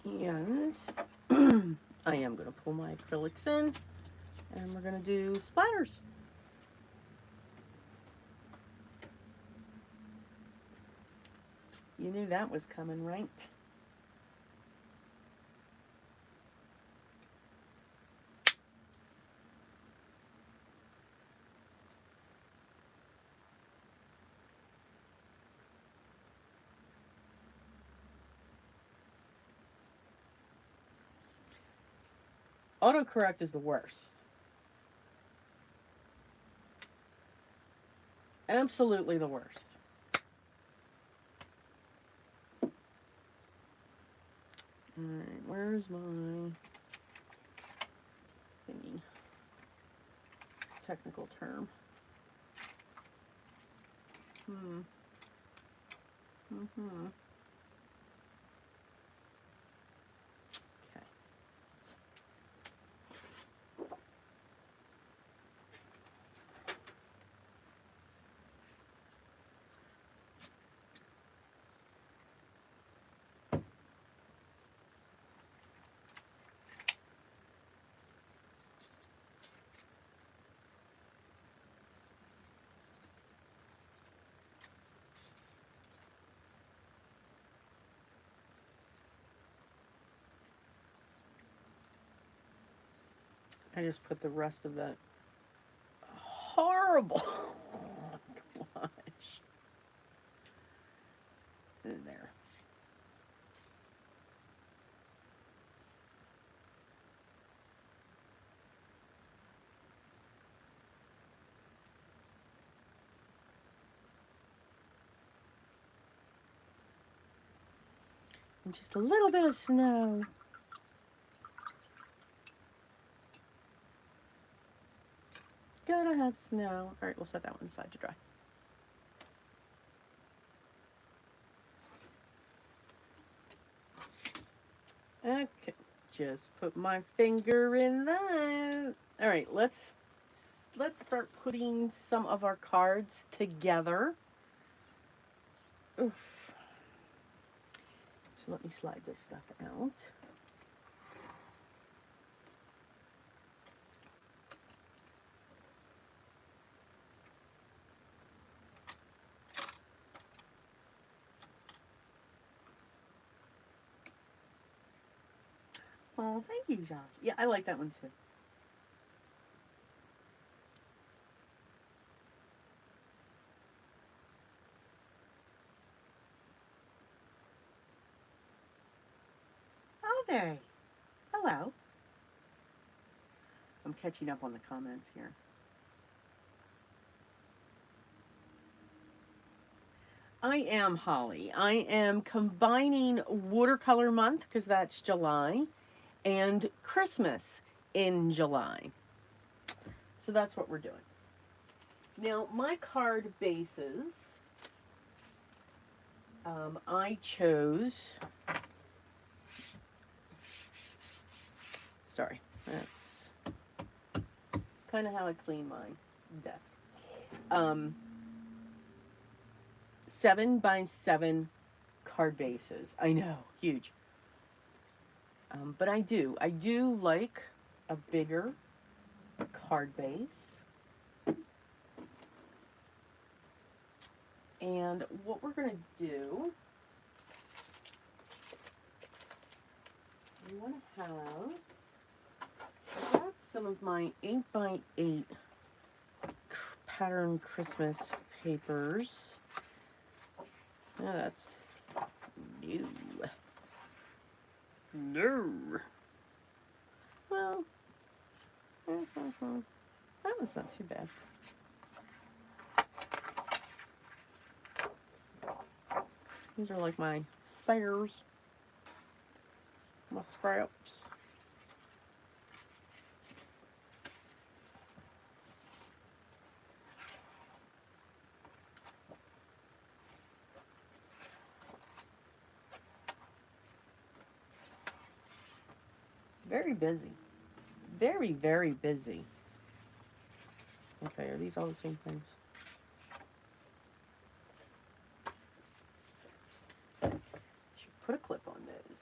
And I am going to pull my acrylics in, and we're going to do splatters. You knew that was coming, right? Autocorrect is the worst. Absolutely the worst. Alright, where's my thingy? Technical term. Okay. I just put the rest of that horrible gosh in there. And just a little bit of snow. Gotta have snow. Alright, we'll set that one aside to dry. Okay, just put my finger in that. Alright, let's start putting some of our cards together. Oof. So let me slide this stuff out. Oh, thank you, Josh. Yeah, I like that one too. Okay. Hello. I'm catching up on the comments here. I am, Holly. I am combining Watercolor Month, because that's July, and Christmas in July. So that's what we're doing. Now, my card bases, I chose, sorry, that's kind of how I clean my desk. 7x7 card bases. I know, huge. But I do like a bigger card base. And what we're going to do, we want to have, I got some of my 8x8 pattern Christmas papers. Oh, that's new. No. Well, that one's not too bad. These are like my spares, my scraps. Very busy. Very, very busy. Okay, are these all the same things? Should put a clip on this.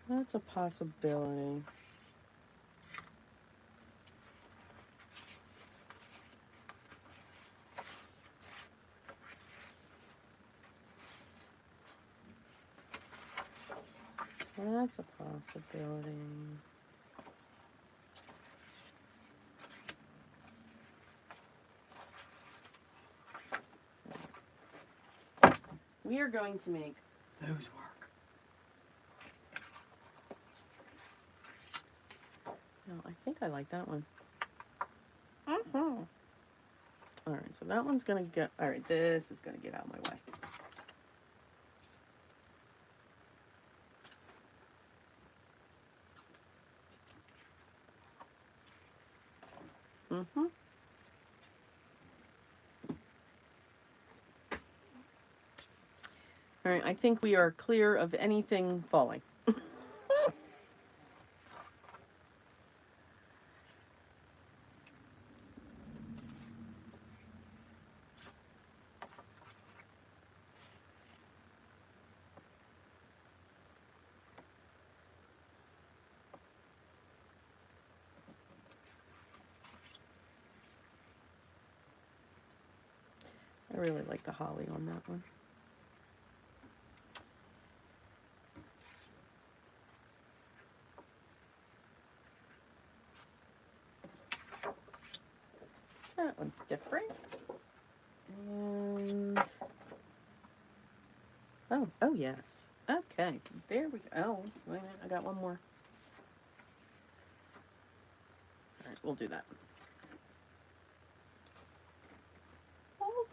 That's a possibility. That's a possibility. We are going to make those work. No, I think I like that one. All right, so that one's gonna get, all right, this is gonna get out of my way. All right, I think we are clear of anything falling. I really like the holly on that one. That one's different. And oh yes. Okay, there we go. Oh, wait a minute, I got one more. All right, we'll do that.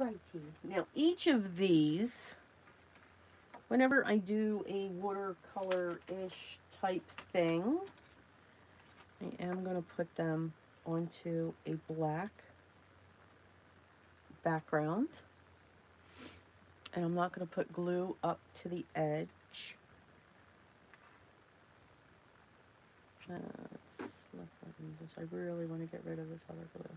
Alrighty. Now each of these, whenever I do a watercolor-ish type thing, I am going to put them onto a black background. And I'm not going to put glue up to the edge. Let's not use this. I really want to get rid of this other glue.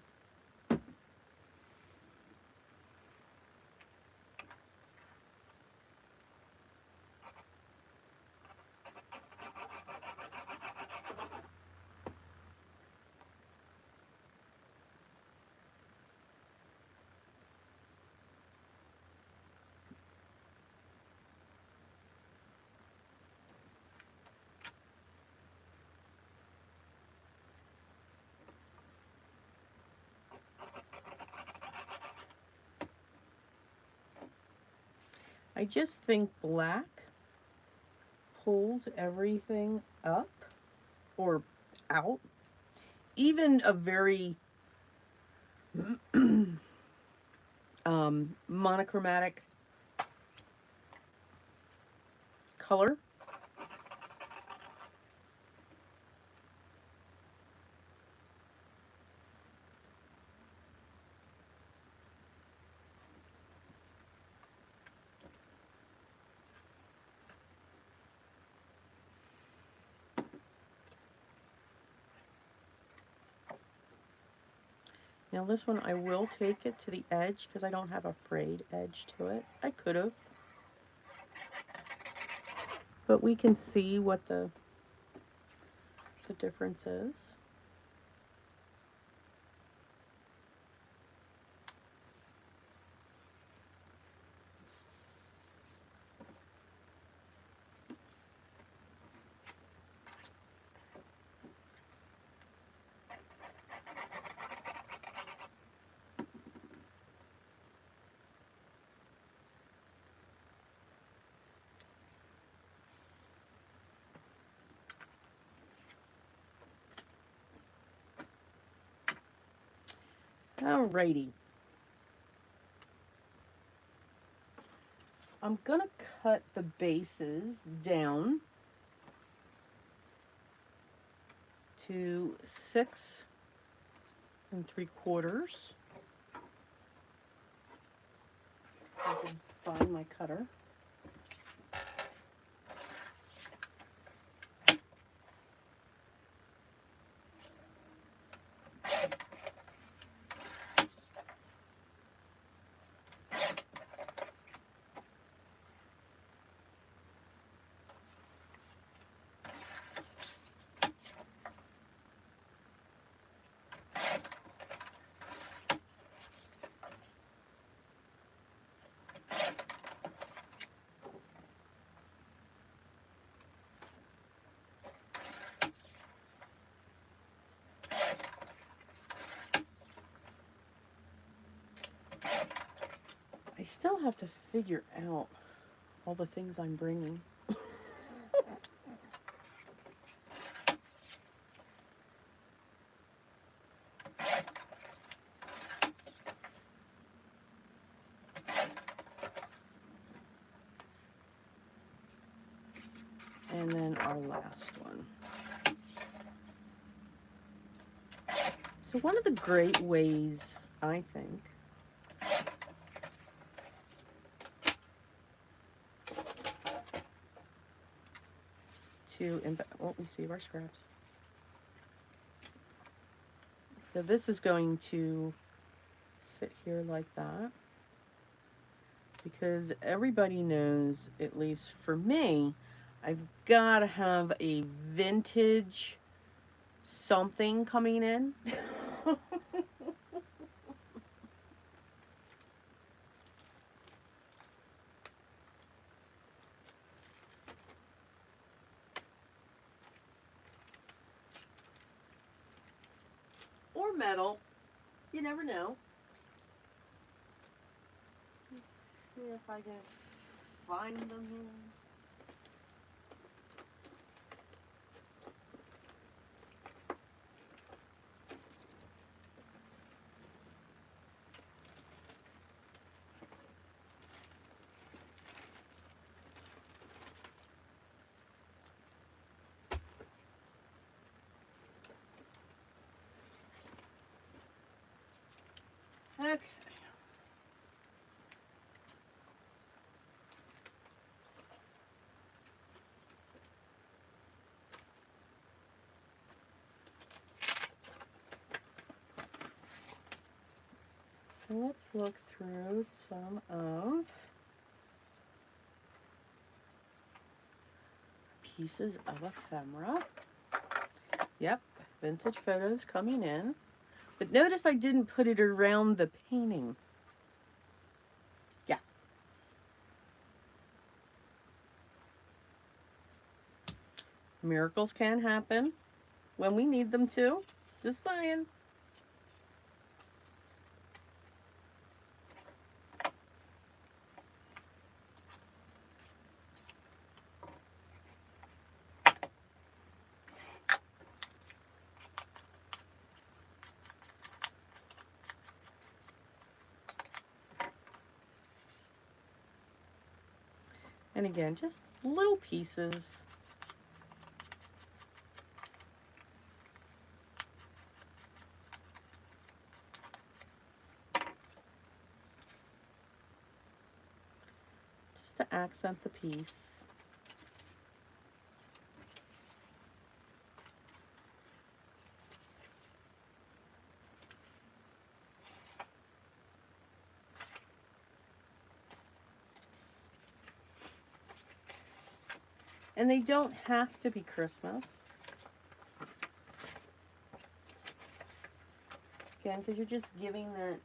I just think black pulls everything up or out. Even a very monochromatic color. Now this one I will take it to the edge because I don't have a frayed edge to it. I could have. But we can see what the difference is. Alrighty. I'm gonna cut the bases down to 6 3/4. I can find my cutter. I still have to figure out all the things I'm bringing. our last one. So one of the great ways, I think, to, well, we see our scraps. So this is going to sit here like that, because everybody knows, at least for me, I've got to have a vintage something coming in. Or metal. You never know. Let's see if I can find them here. Okay. So let's look through some of pieces of ephemera. Yep, vintage photos coming in. But notice I didn't put it around the painting. Yeah. Miracles can happen when we need them to. Just saying. And again, just little pieces. Just to accent the piece. And they don't have to be Christmas. Again, because you're just giving that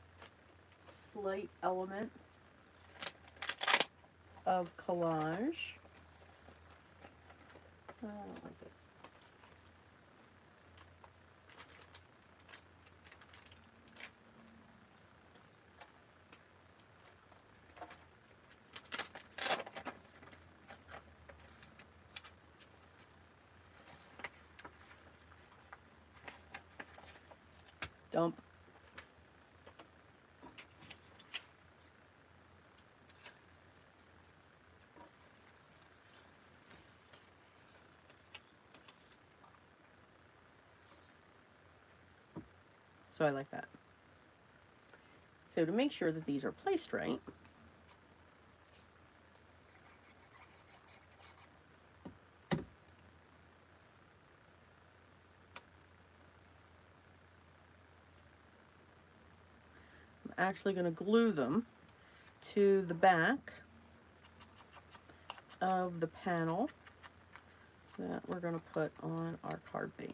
slight element of collage. I don't like it. Dump. So I like that. So to make sure that these are placed right, I'm actually going to glue them to the back of the panel that we're going to put on our card base.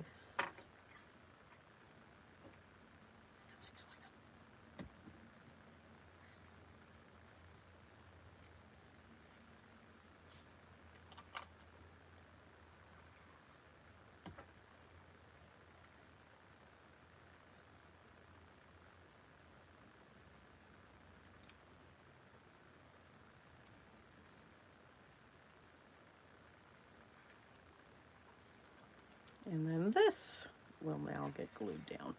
And then this will now get glued down.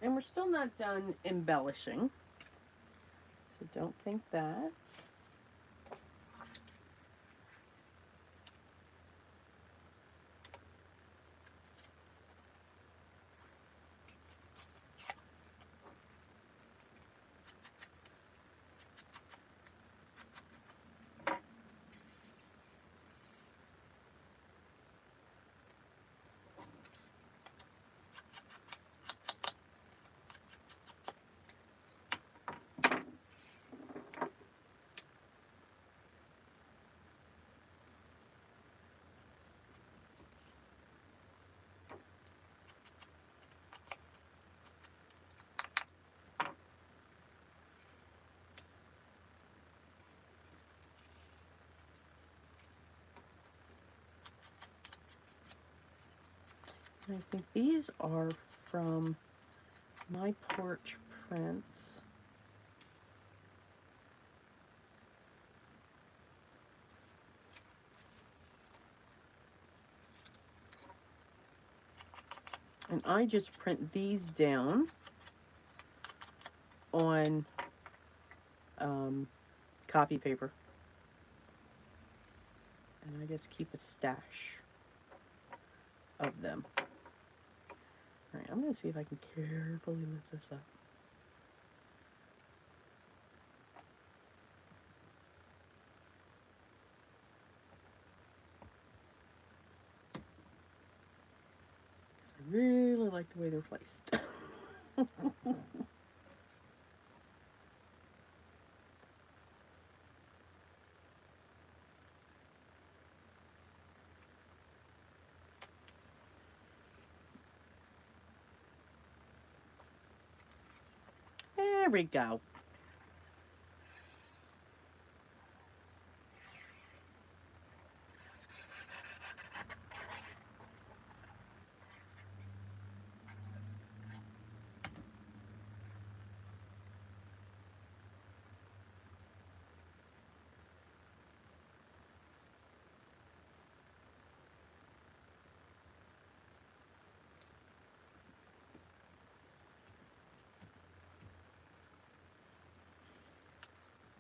And we're still not done embellishing, so don't think that. I think these are from My Porch Prints. And I just print these down on copy paper. And I just keep a stash of them. All right, I'm going to see if I can carefully lift this up. I really like the way they're placed. There we go.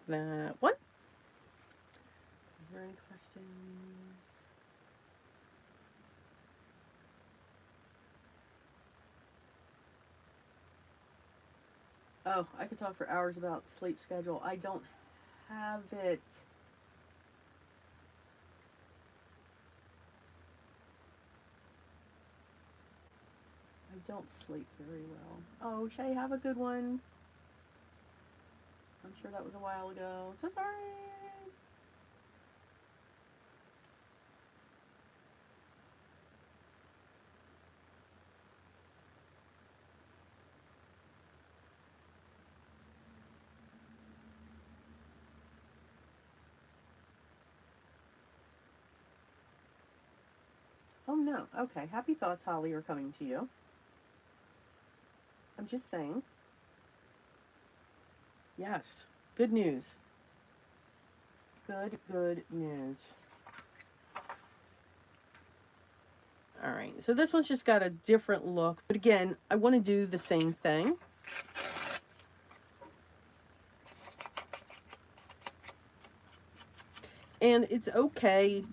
That one. Is there any questions? Oh, I could talk for hours about sleep schedule. I don't have it. I don't sleep very well. Oh, Shay, have a good one. I'm sure that was a while ago. So sorry. Oh no. Okay. Happy thoughts, Holly, are coming to you. I'm just saying. Yes. Good news. Good news. All right. So this one's just got a different look. But again, I want to do the same thing. And it's okay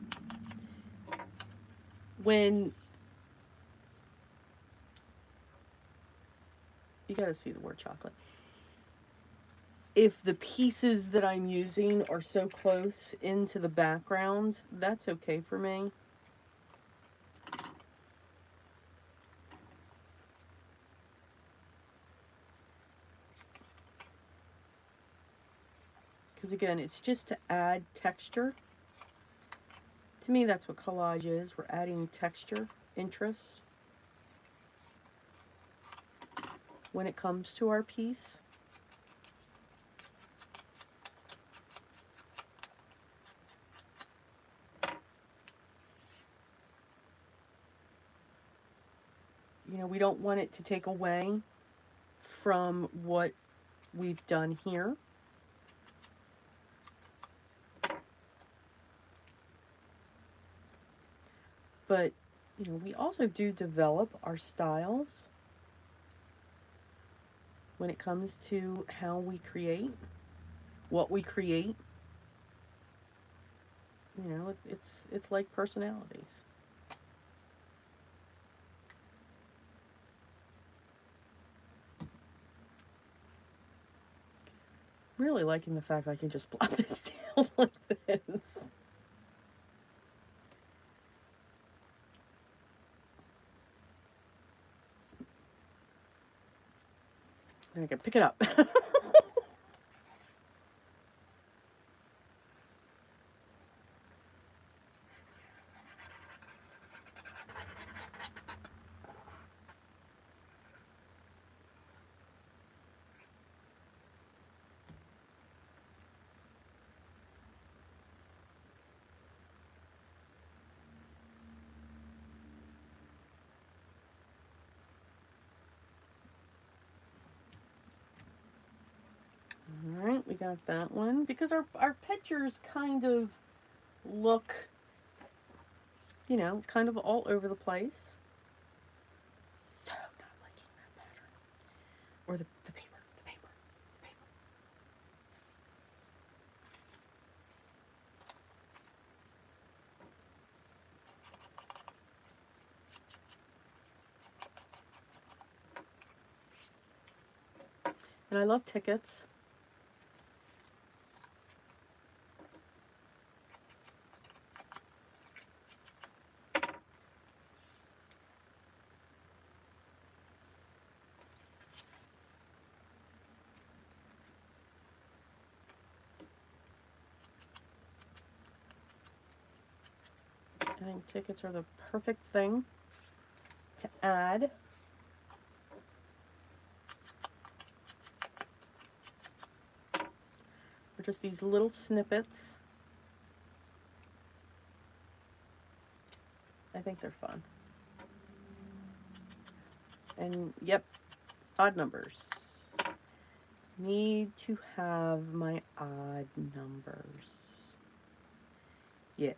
when you gotta see the word chocolate. If the pieces that I'm using are so close into the background, that's okay for me. Because again, it's just to add texture. To me, that's what collage is. We're adding texture, interest when it comes to our piece. You know, we don't want it to take away from what we've done here. But, you know, we also do develop our styles. when it comes to how we create, what we create. You know, it's like personalities. Really liking the fact I can just plop this down like this. And I can pick it up. Alright, we got that one. Because our pictures kind of look, you know, kind of all over the place. So not liking that pattern. Or the paper, the paper, the paper. And I love tickets. I think tickets are the perfect thing to add. Or just these little snippets. I think they're fun. And yep, odd numbers. Need to have my odd numbers. Yes.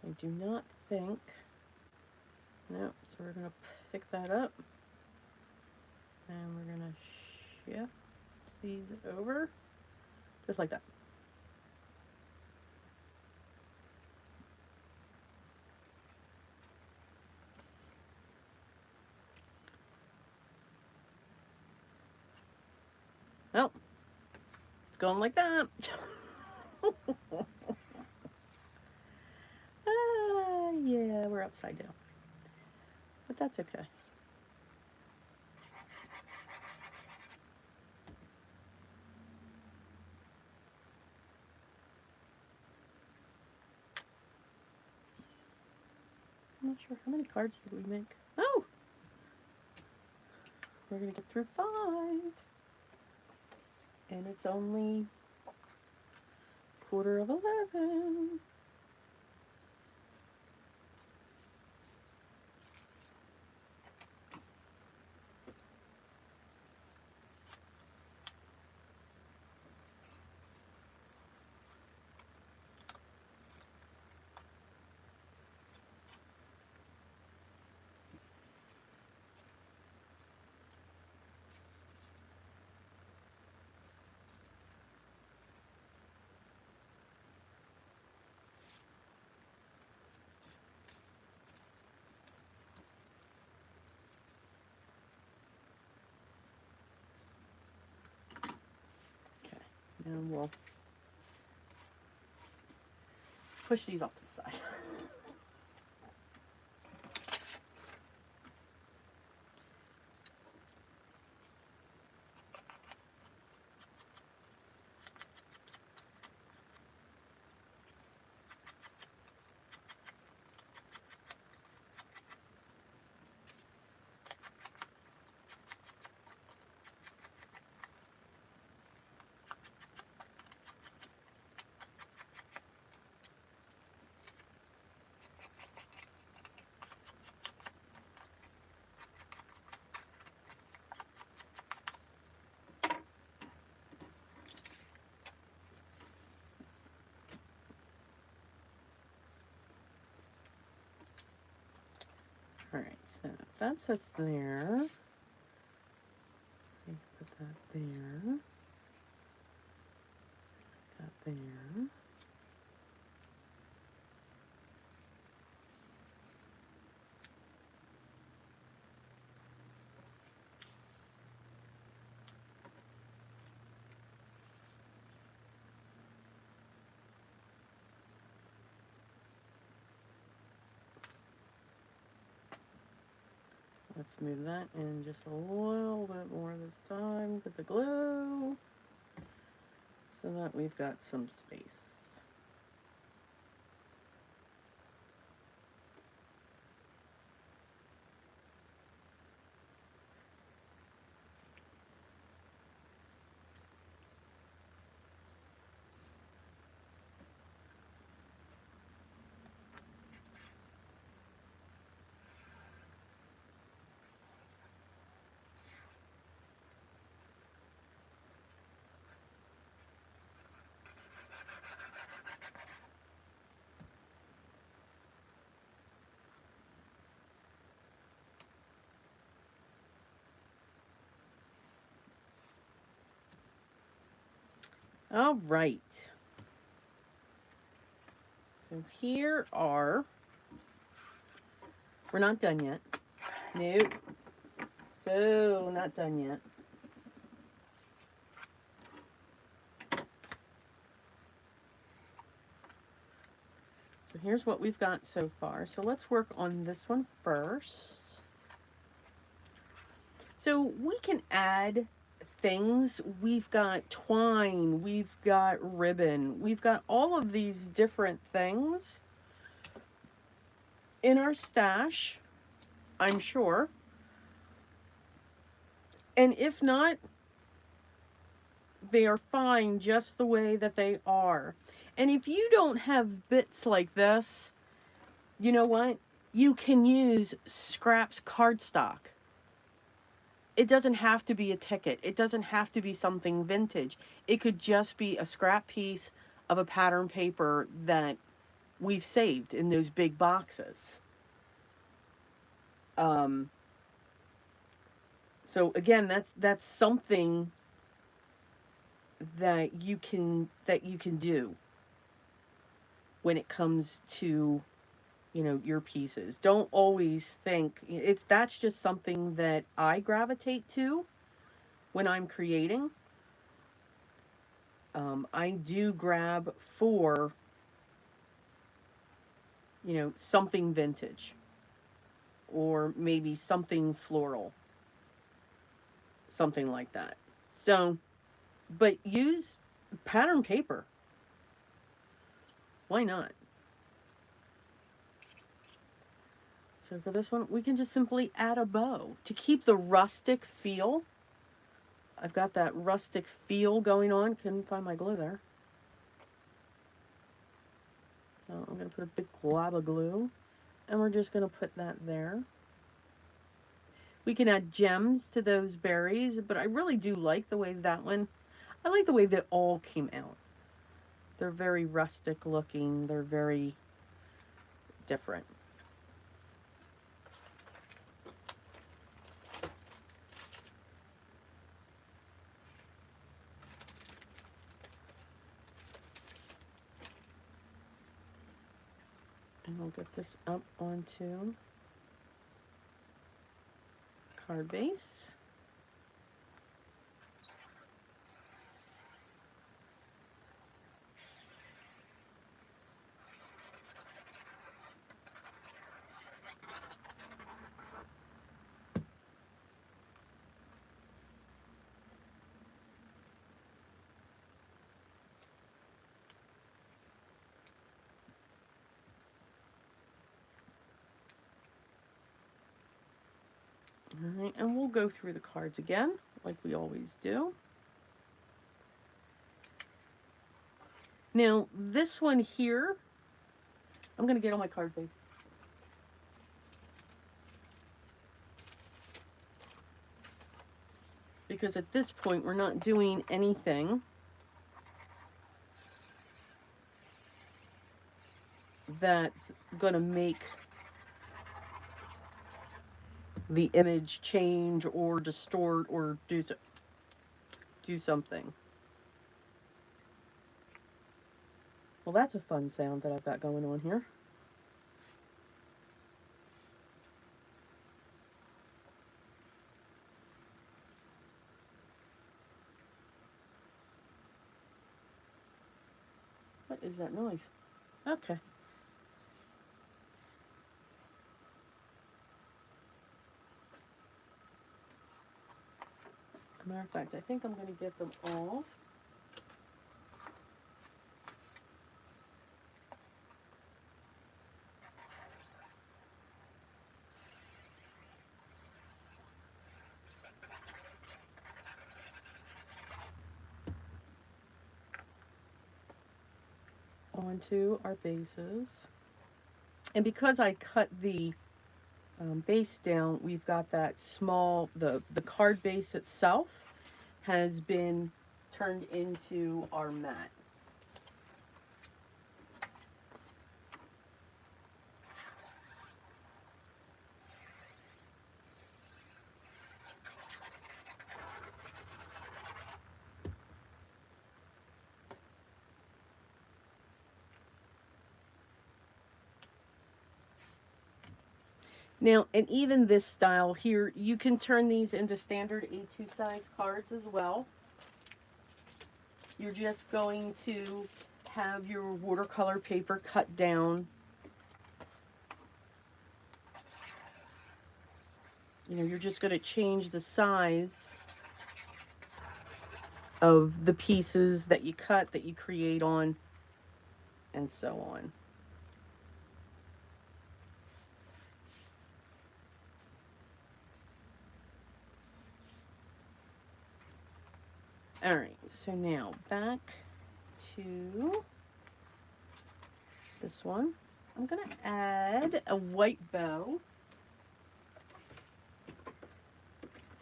I do not think. Nope, so we're going to pick that up. And we're going to shift these over. Just like that. Oh, it's going like that. Yeah, we're upside down. But that's okay. I'm not sure how many cards did we make. Oh! We're going to get through 5. And it's only 11:15. Okay, and we'll push these off to the side. So that sits there. Okay, put that there. That there. Let's move that in just a little bit more this time with the glue so that we've got some space. All right. So here are, we're not done yet. Nope. So not done yet. So here's what we've got so far. So let's work on this one first. So we can add things. We've got twine, we've got ribbon, we've got all of these different things in our stash, I'm sure. And if not, they are fine just the way that they are. And if you don't have bits like this, you know what? You can use scraps cardstock. It doesn't have to be a ticket. It doesn't have to be something vintage. It could just be a scrap piece of a pattern paper that we've saved in those big boxes. So again, that's something that you can do when it comes to, you know, your pieces. Don't always think that's just something that I gravitate to when I'm creating. I do grab for, you know, something vintage or maybe something floral, something like that. So, but use pattern paper. Why not? So for this one, we can just simply add a bow to keep the rustic feel. I've got that rustic feel going on. Couldn't find my glue there. So I'm going to put a big glob of glue, and we're just going to put that there. We can add gems to those berries, but I really do like the way that one, I like the way that all came out. They're very rustic looking. They're very different. And we'll get this up onto card base. All right, and we'll go through the cards again, like we always do. Now, this one here, I'm going to get on my card base. Because at this point, we're not doing anything that's going to make the image change or distort or do something. Well, that's a fun sound that I've got going on here. What is that noise? Okay. Matter of fact, I think I'm going to get them all. Onto our bases. And because I cut the base down, we've got that small, the card base itself has been turned into our mat. Now, and even this style here, you can turn these into standard A2 size cards as well. You're just going to have your watercolor paper cut down. You know, you're just going to change the size of the pieces that you cut, that you create on, and so on. All right, so now back to this one. I'm going to add a white bow.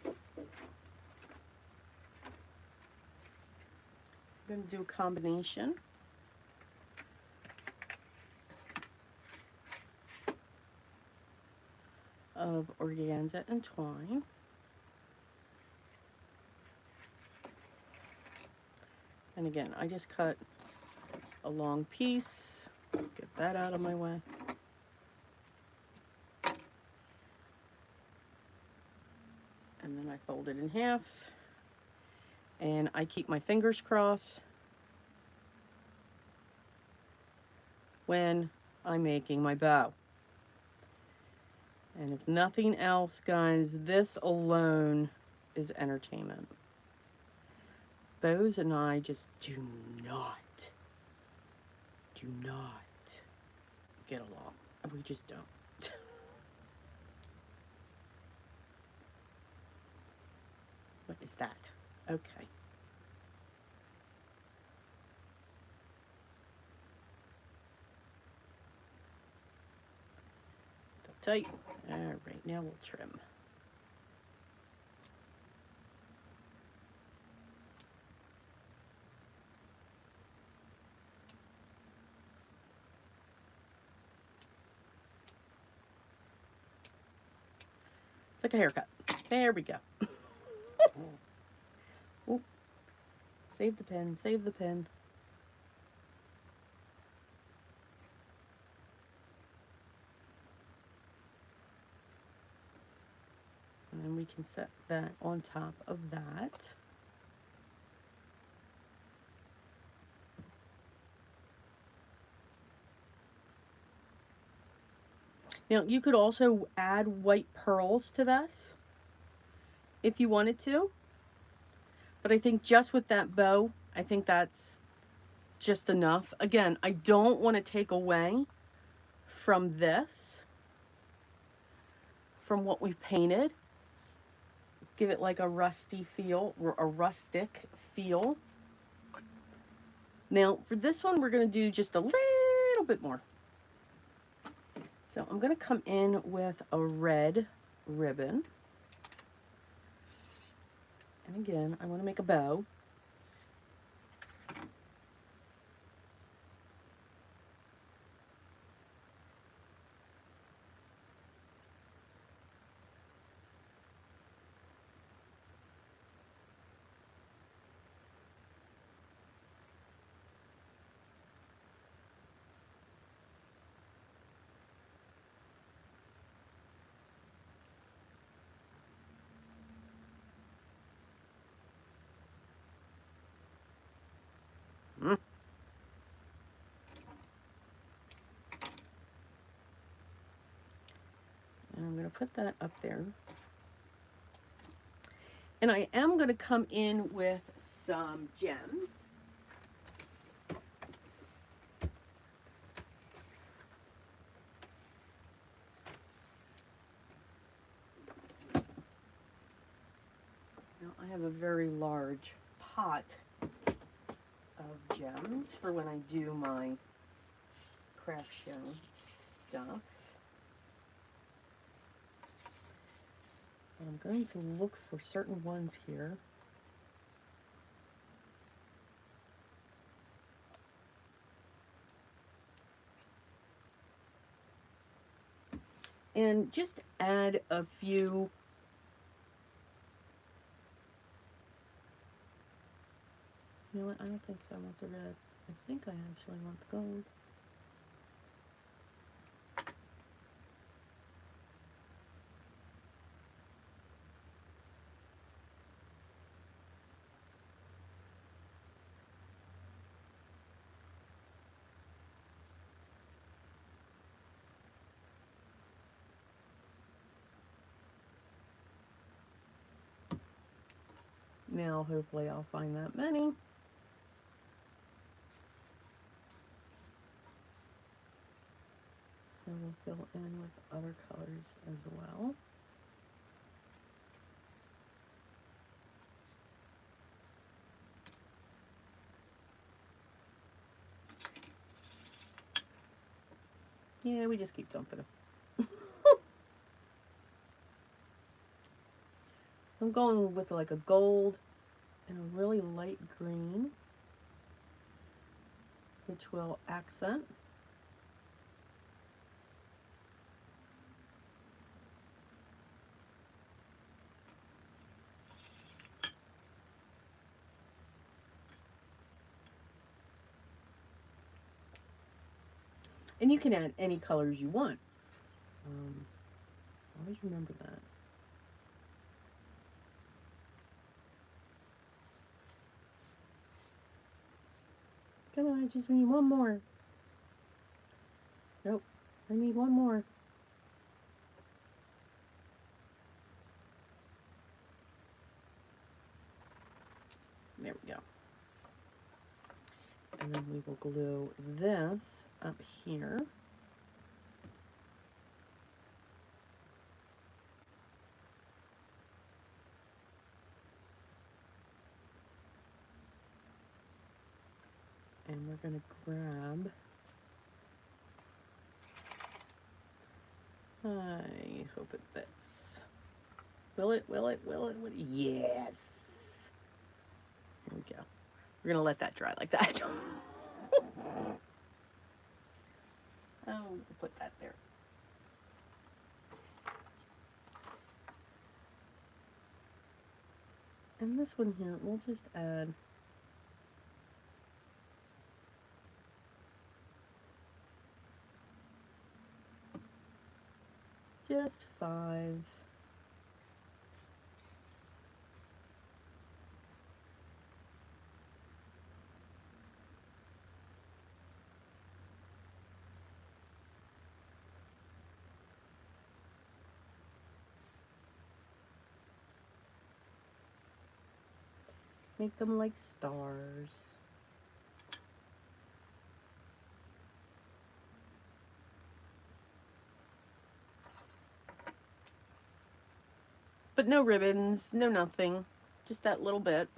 I'm going to do a combination of organza and twine. And again, I just cut a long piece. Get that out of my way. And then I fold it in half. And I keep my fingers crossed when I'm making my bow. And if nothing else, guys, this alone is entertainment. Bows and I just do not get along. We just don't. What is that? Okay. Tight. All right, now we'll trim. It's like a haircut. There we go. Ooh. Save the pen, save the pen. And then we can set that on top of that. Now, you could also add white pearls to this if you wanted to. But I think just with that bow, I think that's just enough. Again, I don't want to take away from this, from what we've painted. Give it like a rusty feel, or a rustic feel. Now, for this one, we're going to do just a little bit more. So I'm going to come in with a red ribbon. And again, I want to make a bow. And I'm going to put that up there. And I am going to come in with some gems. Now I have a very large pot of gems for when I do my craft show stuff. I'm going to look for certain ones here. And just add a few you know what, I don't think I want the red. I think I actually want the gold. Now, hopefully I'll find that many. So we'll fill in with other colors as well. Yeah, we just keep dumping them. I'm going with like a gold and a really light green, which will accent. And you can add any colors you want. Always remember that. Come on, I just need one more. Nope, I need one more. There we go. And then we will glue this up here. And we're going to grab, I hope it fits. Will it? Will it? Will it? Will it? Yes. Here we go. We're going to let that dry like that. Oh, we'll put that there. And this one here, we'll just add just 5. Make them like stars. But no ribbons, no nothing. Just that little bit.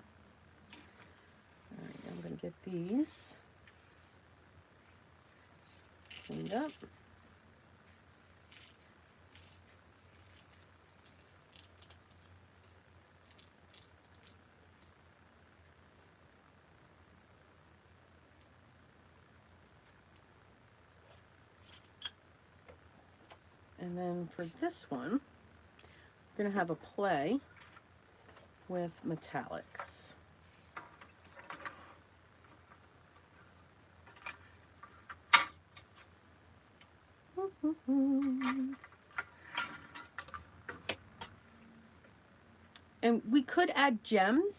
Alright, I'm going to get these cleaned up. And then for this one, we're going to have a play with metallics. And we could add gems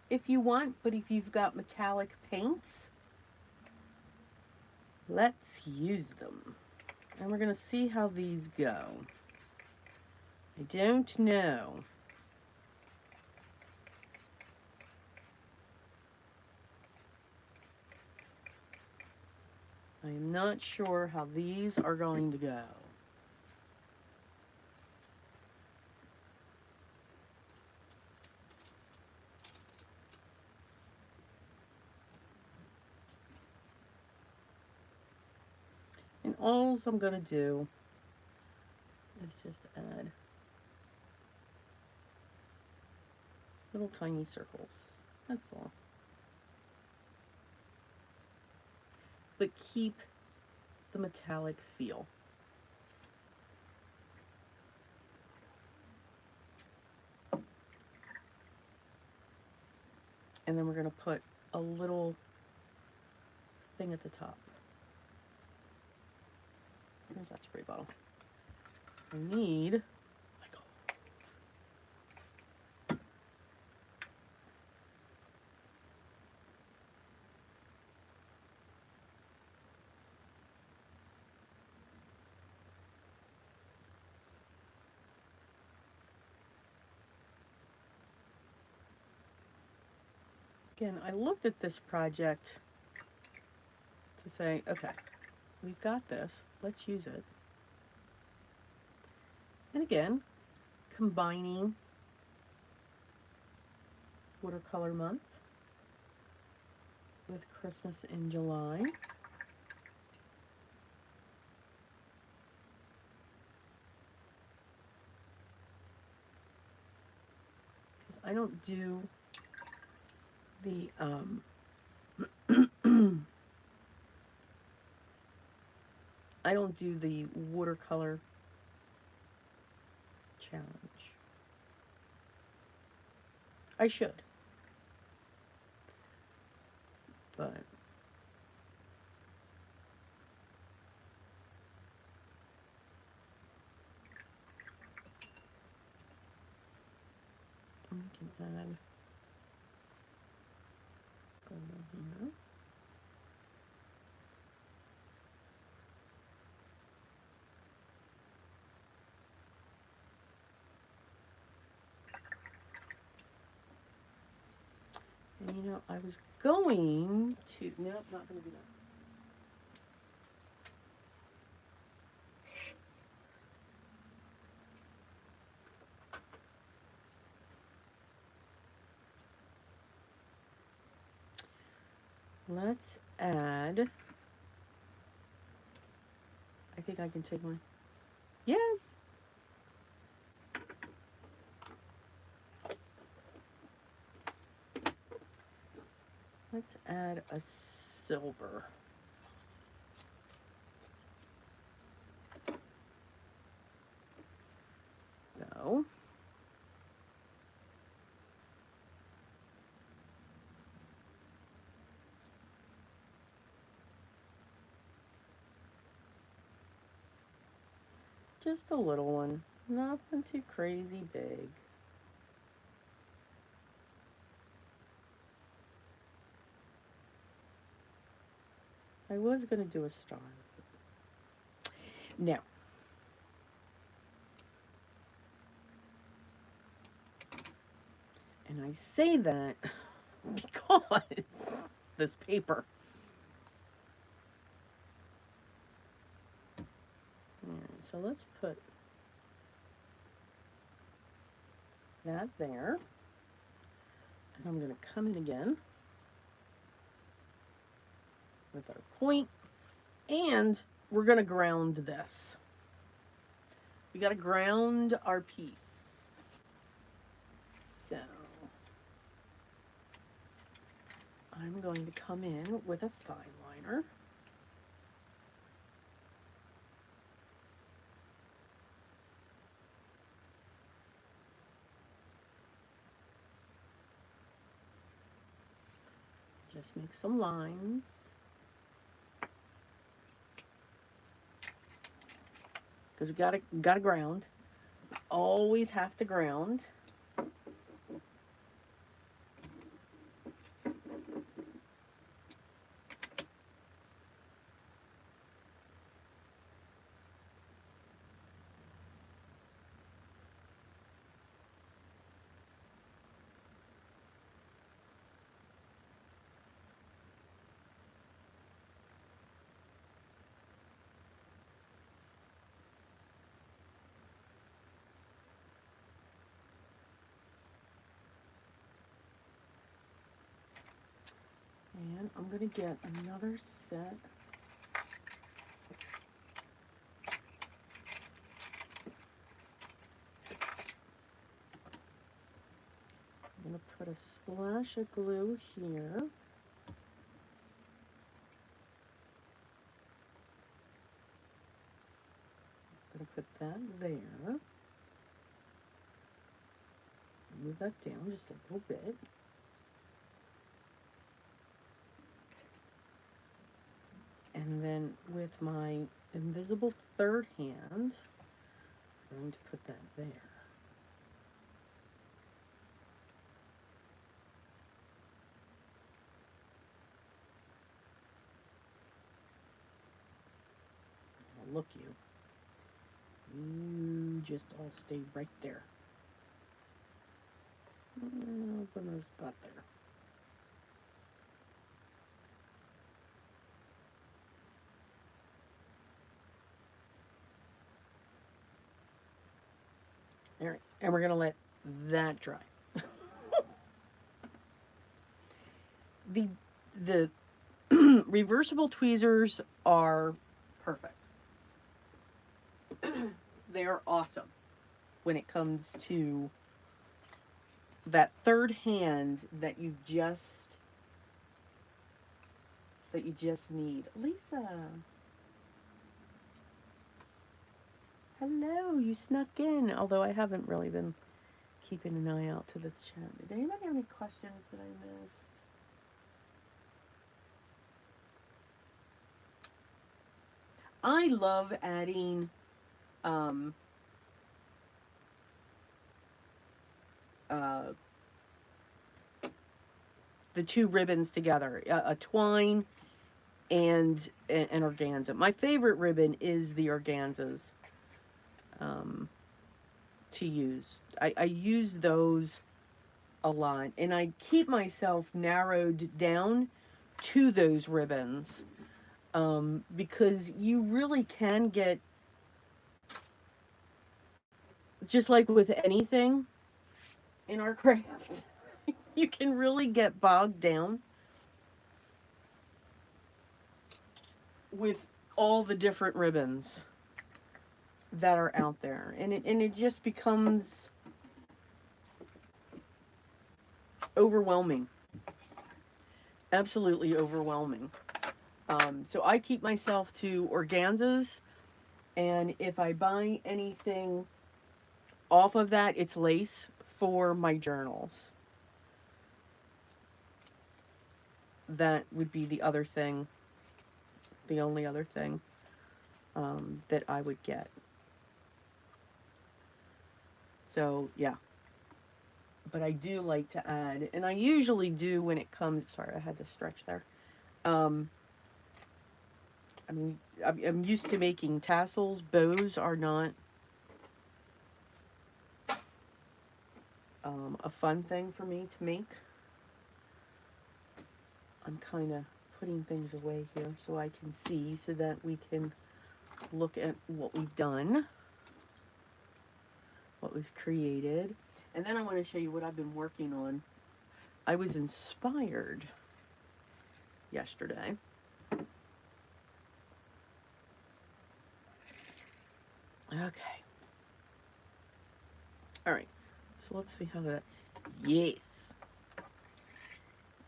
if you want, but if you've got metallic paints, let's use them. And we're going to see how these go. I don't know. I am not sure how these are going to go. And all I'm going to do is just add little tiny circles. That's all. But keep the metallic feel. And then we're going to put a little thing at the top. Here's that spray bottle. I need again, I looked at this project to say, okay, we've got this, let's use it. And again, combining Watercolor Month with Christmas in July. Because I don't do the I don't do the watercolor challenge. I should. But we can add gold here. And you know, I was going to, nope, not going to do that. Let's add, I think I can take my, yes. Let's add a silver. No. Just a little one. Nothing too crazy big. I was going to do a star. Now, and I say that because this paper. Alright, so let's put that there. And I'm going to come in again with our point, and we're going to ground this. We got to ground our piece. So I'm going to come in with a fine liner. Just make some lines. Because we gotta ground. Always have to ground. And I'm going to get another set. I'm going to put a splash of glue here. I'm going to put that there. Move that down just a little bit. And then with my invisible third hand, I'm going to put that there. Now look, you just all stay right there. Open those spot there. All right, and we're going to let that dry. The reversible tweezers are perfect. They are awesome when it comes to that third hand that you just need. Lisa. Hello, you snuck in. Although I haven't really been keeping an eye out to the chat. Did anybody have any questions that I missed? I love adding the two ribbons together, a twine and an organza. My favorite ribbon is the organzas to use. I use those a lot, and I keep myself narrowed down to those ribbons because you really can get, just like with anything in our craft, you can really get bogged down with all the different ribbons that are out there, and it just becomes overwhelming, absolutely overwhelming. So I keep myself to organzas, and if I buy anything off of that, it's lace for my journals. That would be the other thing, the only other thing that I would get. So yeah, but I do like to add, and I usually do when it comes, sorry, I had to stretch there. I mean, I'm used to making tassels. Bows are not a fun thing for me to make. I'm kind of putting things away here so I can see, so that we can look at what we've done, what we've created. And then I want to show you what I've been working on. I was inspired yesterday. Okay. All right. So let's see how that... Yes.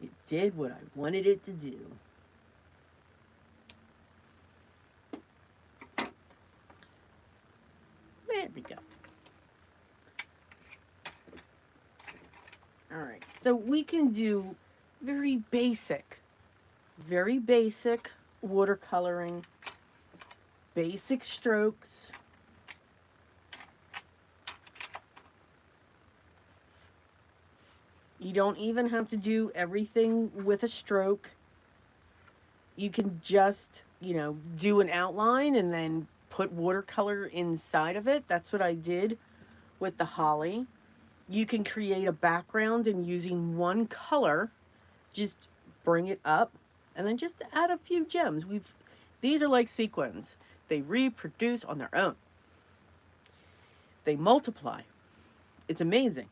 It did what I wanted it to do. There we go. All right. So we can do very basic watercoloring, basic strokes. You don't even have to do everything with a stroke. You can just, you know, do an outline and then put watercolor inside of it. That's what I did with the holly. You can create a background and using one color, just bring it up and then just add a few gems. These are like sequins. They reproduce on their own. They multiply. It's amazing.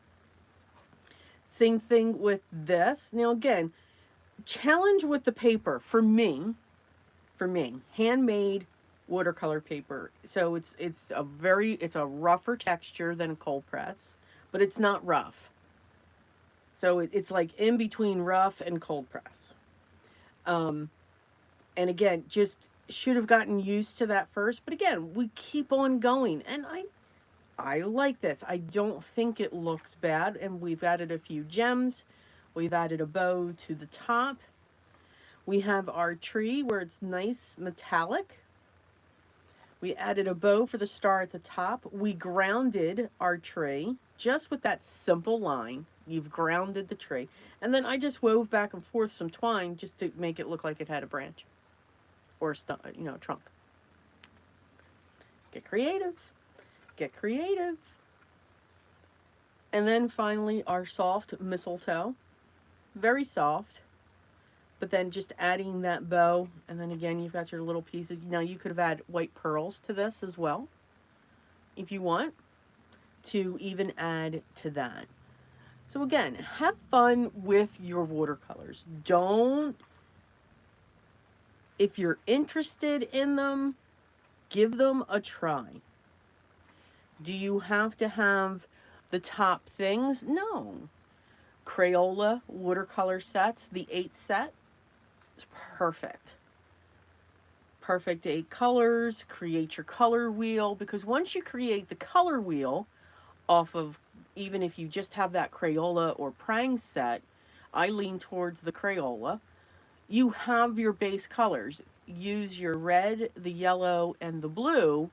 Same thing with this. Now again, challenge with the paper for me, handmade watercolor paper. So it's a rougher texture than a cold press, but it's not rough. So it's like in between rough and cold press. Um, and again, just should have gotten used to that first. But again, we keep on going, and I like this. I don't think it looks bad, and we've added a few gems. We've added a bow to the top. We have our tree where it's nice metallic. We added a bow for the star at the top. We grounded our tree just with that simple line. You've grounded the tree. And then I just wove back and forth some twine just to make it look like it had a branch or a trunk. Get creative. Get creative. And then finally our soft mistletoe. Very soft. But then just adding that bow, and then again you've got your little pieces. Now you could have added white pearls to this as well, if you want to even add to that. So again, have fun with your watercolors. Don't, if you're interested in them, give them a try. Do you have to have the top things? No. Crayola watercolor sets, the 8 set, is perfect. Perfect 8 colors, create your color wheel, because once you create the color wheel off of, even if you just have that Crayola or Prang set, I lean towards the Crayola, you have your base colors. Use your red, the yellow, and the blue,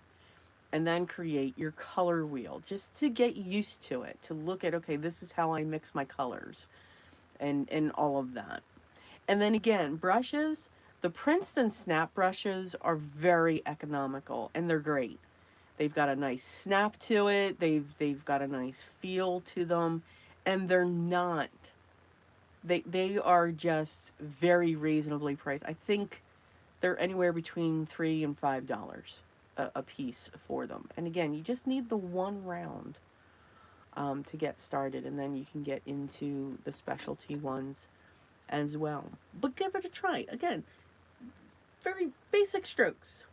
and then create your color wheel, just to get used to it, to look at, okay, this is how I mix my colors, and all of that. And then again, brushes, the Princeton snap brushes are very economical, and they're great. They've got a nice snap to it. They've got a nice feel to them, and they're not. They are just very reasonably priced. I think they're anywhere between $3 and $5 a piece for them. And again, you just need the one round to get started, and then you can get into the specialty ones as well. But give it a try. Again, very basic strokes.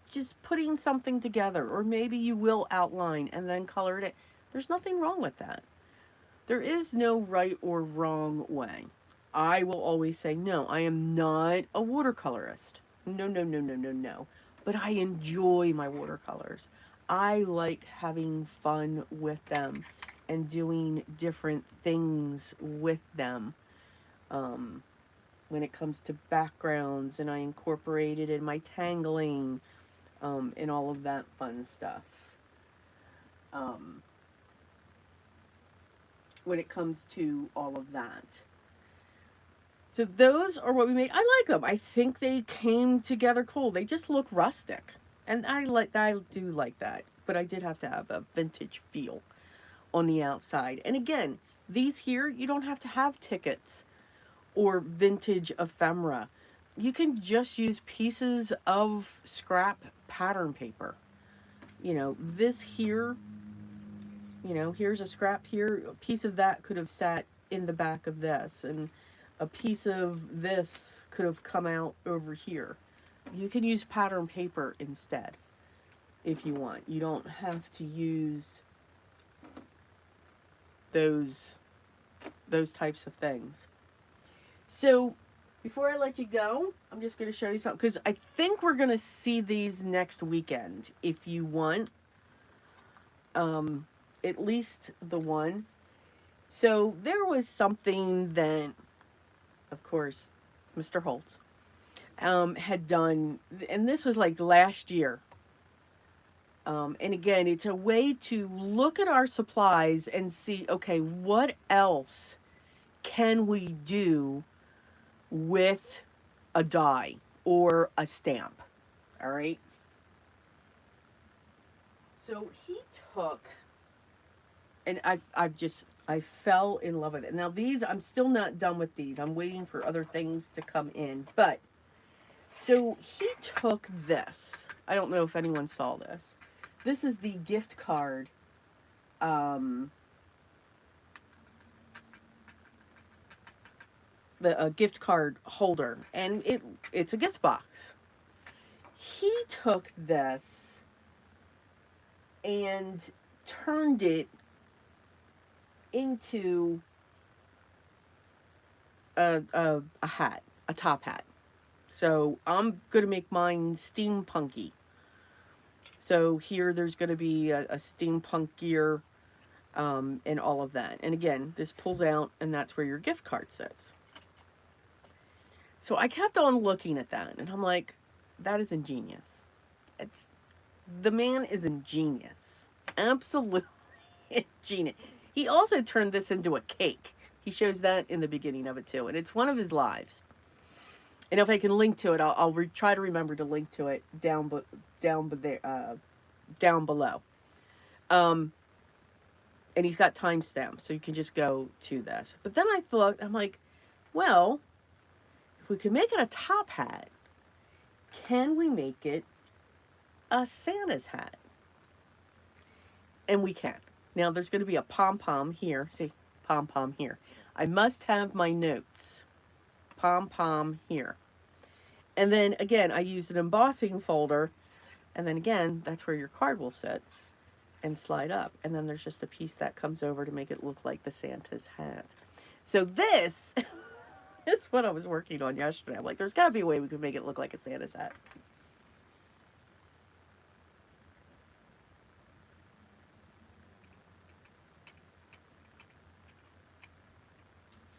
Just putting something together, or maybe you will outline and then color it in. There's nothing wrong with that. There is no right or wrong way. I will always say, no, I am not a watercolorist. No, no, no, no, no, no. But I enjoy my watercolors. I like having fun with them and doing different things with them. Um, when it comes to backgrounds, and I incorporate it in my tangling, and all of that fun stuff. Um, when it comes to all of that. So those are what we made. I like them. I think they came together cool. They just look rustic. And I do like that. But I did have to have a vintage feel on the outside. And again, these here, you don't have to have tickets or vintage ephemera. You can just use pieces of scrap pattern paper. This here, here's a scrap here. A piece of that could have sat in the back of this, and a piece of this could have come out over here. You can use pattern paper instead if you want. You don't have to use those types of things. So before I let you go, I'm just going to show you something, because I think we're going to see these next weekend if you want. At least the one. So there was something that, of course, Mr. Holtz had done, and this was like last year. And again, it's a way to look at our supplies and see, okay, what else can we do with a die or a stamp? All right. So he took, and I fell in love with it. Now these, I'm still not done with these. I'm waiting for other things to come in. But, so he took this. I don't know if anyone saw this. This is the gift card. the gift card holder, and it's a gift box. He took this and turned it into a hat, a top hat. So I'm gonna make mine steampunky. So here there's gonna be a steampunk gear, and all of that. And again, this pulls out, and that's where your gift card sits. So I kept on looking at that, and I'm like, that is ingenious. It's, the man is ingenious. Absolutely ingenious. He also turned this into a cake. He shows that in the beginning of it too, and it's one of his lives. And if I can link to it, I'll try to remember to link to it down there, down below. Um, and he's got timestamps, so you can just go to this. But then I thought, I'm like, well, if we can make it a top hat, can we make it a Santa's hat? And we can. Now there's going to be a pom-pom here. See, pom-pom here. I must have my notes. Pom-pom here. And then again, I used an embossing folder. And then again, that's where your card will sit and slide up. And then there's just a piece that comes over to make it look like the Santa's hat. So this is what I was working on yesterday. I'm like, there's got to be a way we could make it look like a Santa's hat.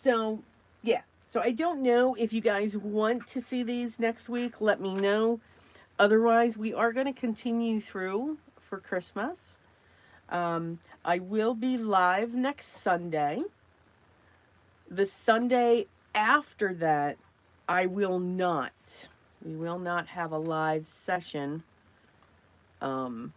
So, yeah. So I don't know if you guys want to see these next week. Let me know. Otherwise, we are going to continue through for Christmas. I will be live next Sunday. The Sunday after that, I will not. We will not have a live session. Not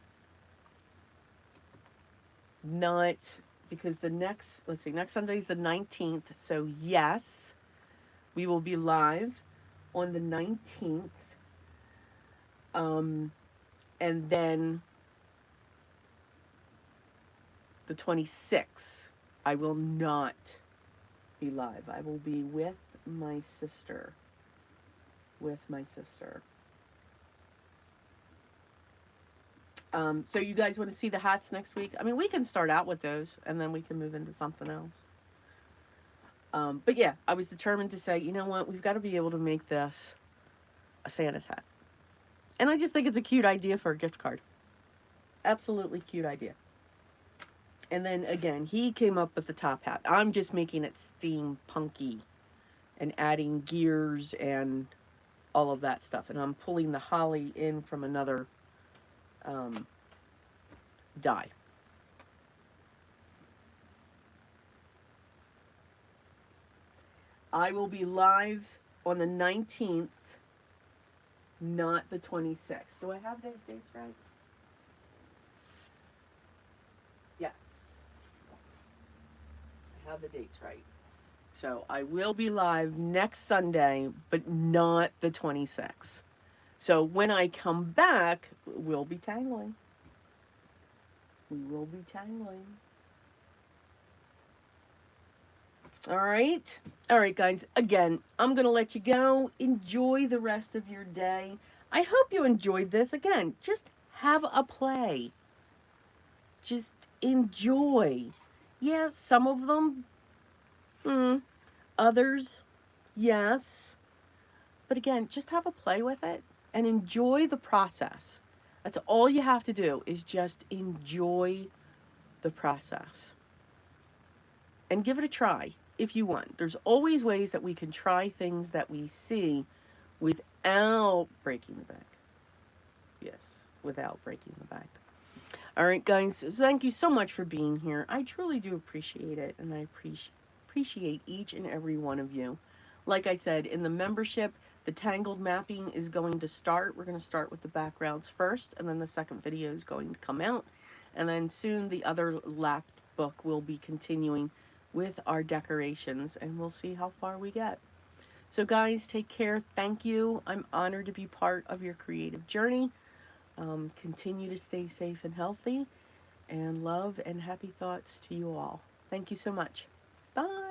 because the next, let's see, next Sunday is the 19th. So, yes, we will be live on the 19th. And then the 26th, I will not be live. I will be with my sister. So you guys want to see the hats next week? I mean, we can start out with those, and then we can move into something else. But yeah, I was determined to say, you know what, we've got to be able to make this a Santa's hat. And I just think it's a cute idea for a gift card. Absolutely cute idea. And then again, he came up with the top hat. I'm just making it steampunky and adding gears and all of that stuff. And I'm pulling the holly in from another die. I will be live on the 19th, not the 26th. Do I have those dates right? Yes. I have the dates right. So I will be live next Sunday, but not the 26th. So when I come back, we'll be tangling. We will be tangling. All right. All right, guys. Again, I'm going to let you go. Enjoy the rest of your day. I hope you enjoyed this. Again, just have a play. Just enjoy. Yes, some of them, others, yes. But again, just have a play with it and enjoy the process. That's all you have to do is just enjoy the process. And give it a try if you want. There's always ways that we can try things that we see without breaking the bank. Yes, without breaking the bank. All right, guys, thank you so much for being here. I truly do appreciate it, and I appreciate each and every one of you. Like I said, in the membership, the Tangled mapping is going to start. We're going to start with the backgrounds first, and then the second video is going to come out. And then soon the other lap book will be continuing with our decorations, and we'll see how far we get. So guys, take care. Thank you. I'm honored to be part of your creative journey. Continue to stay safe and healthy, and love and happy thoughts to you all. Thank you so much. Bye.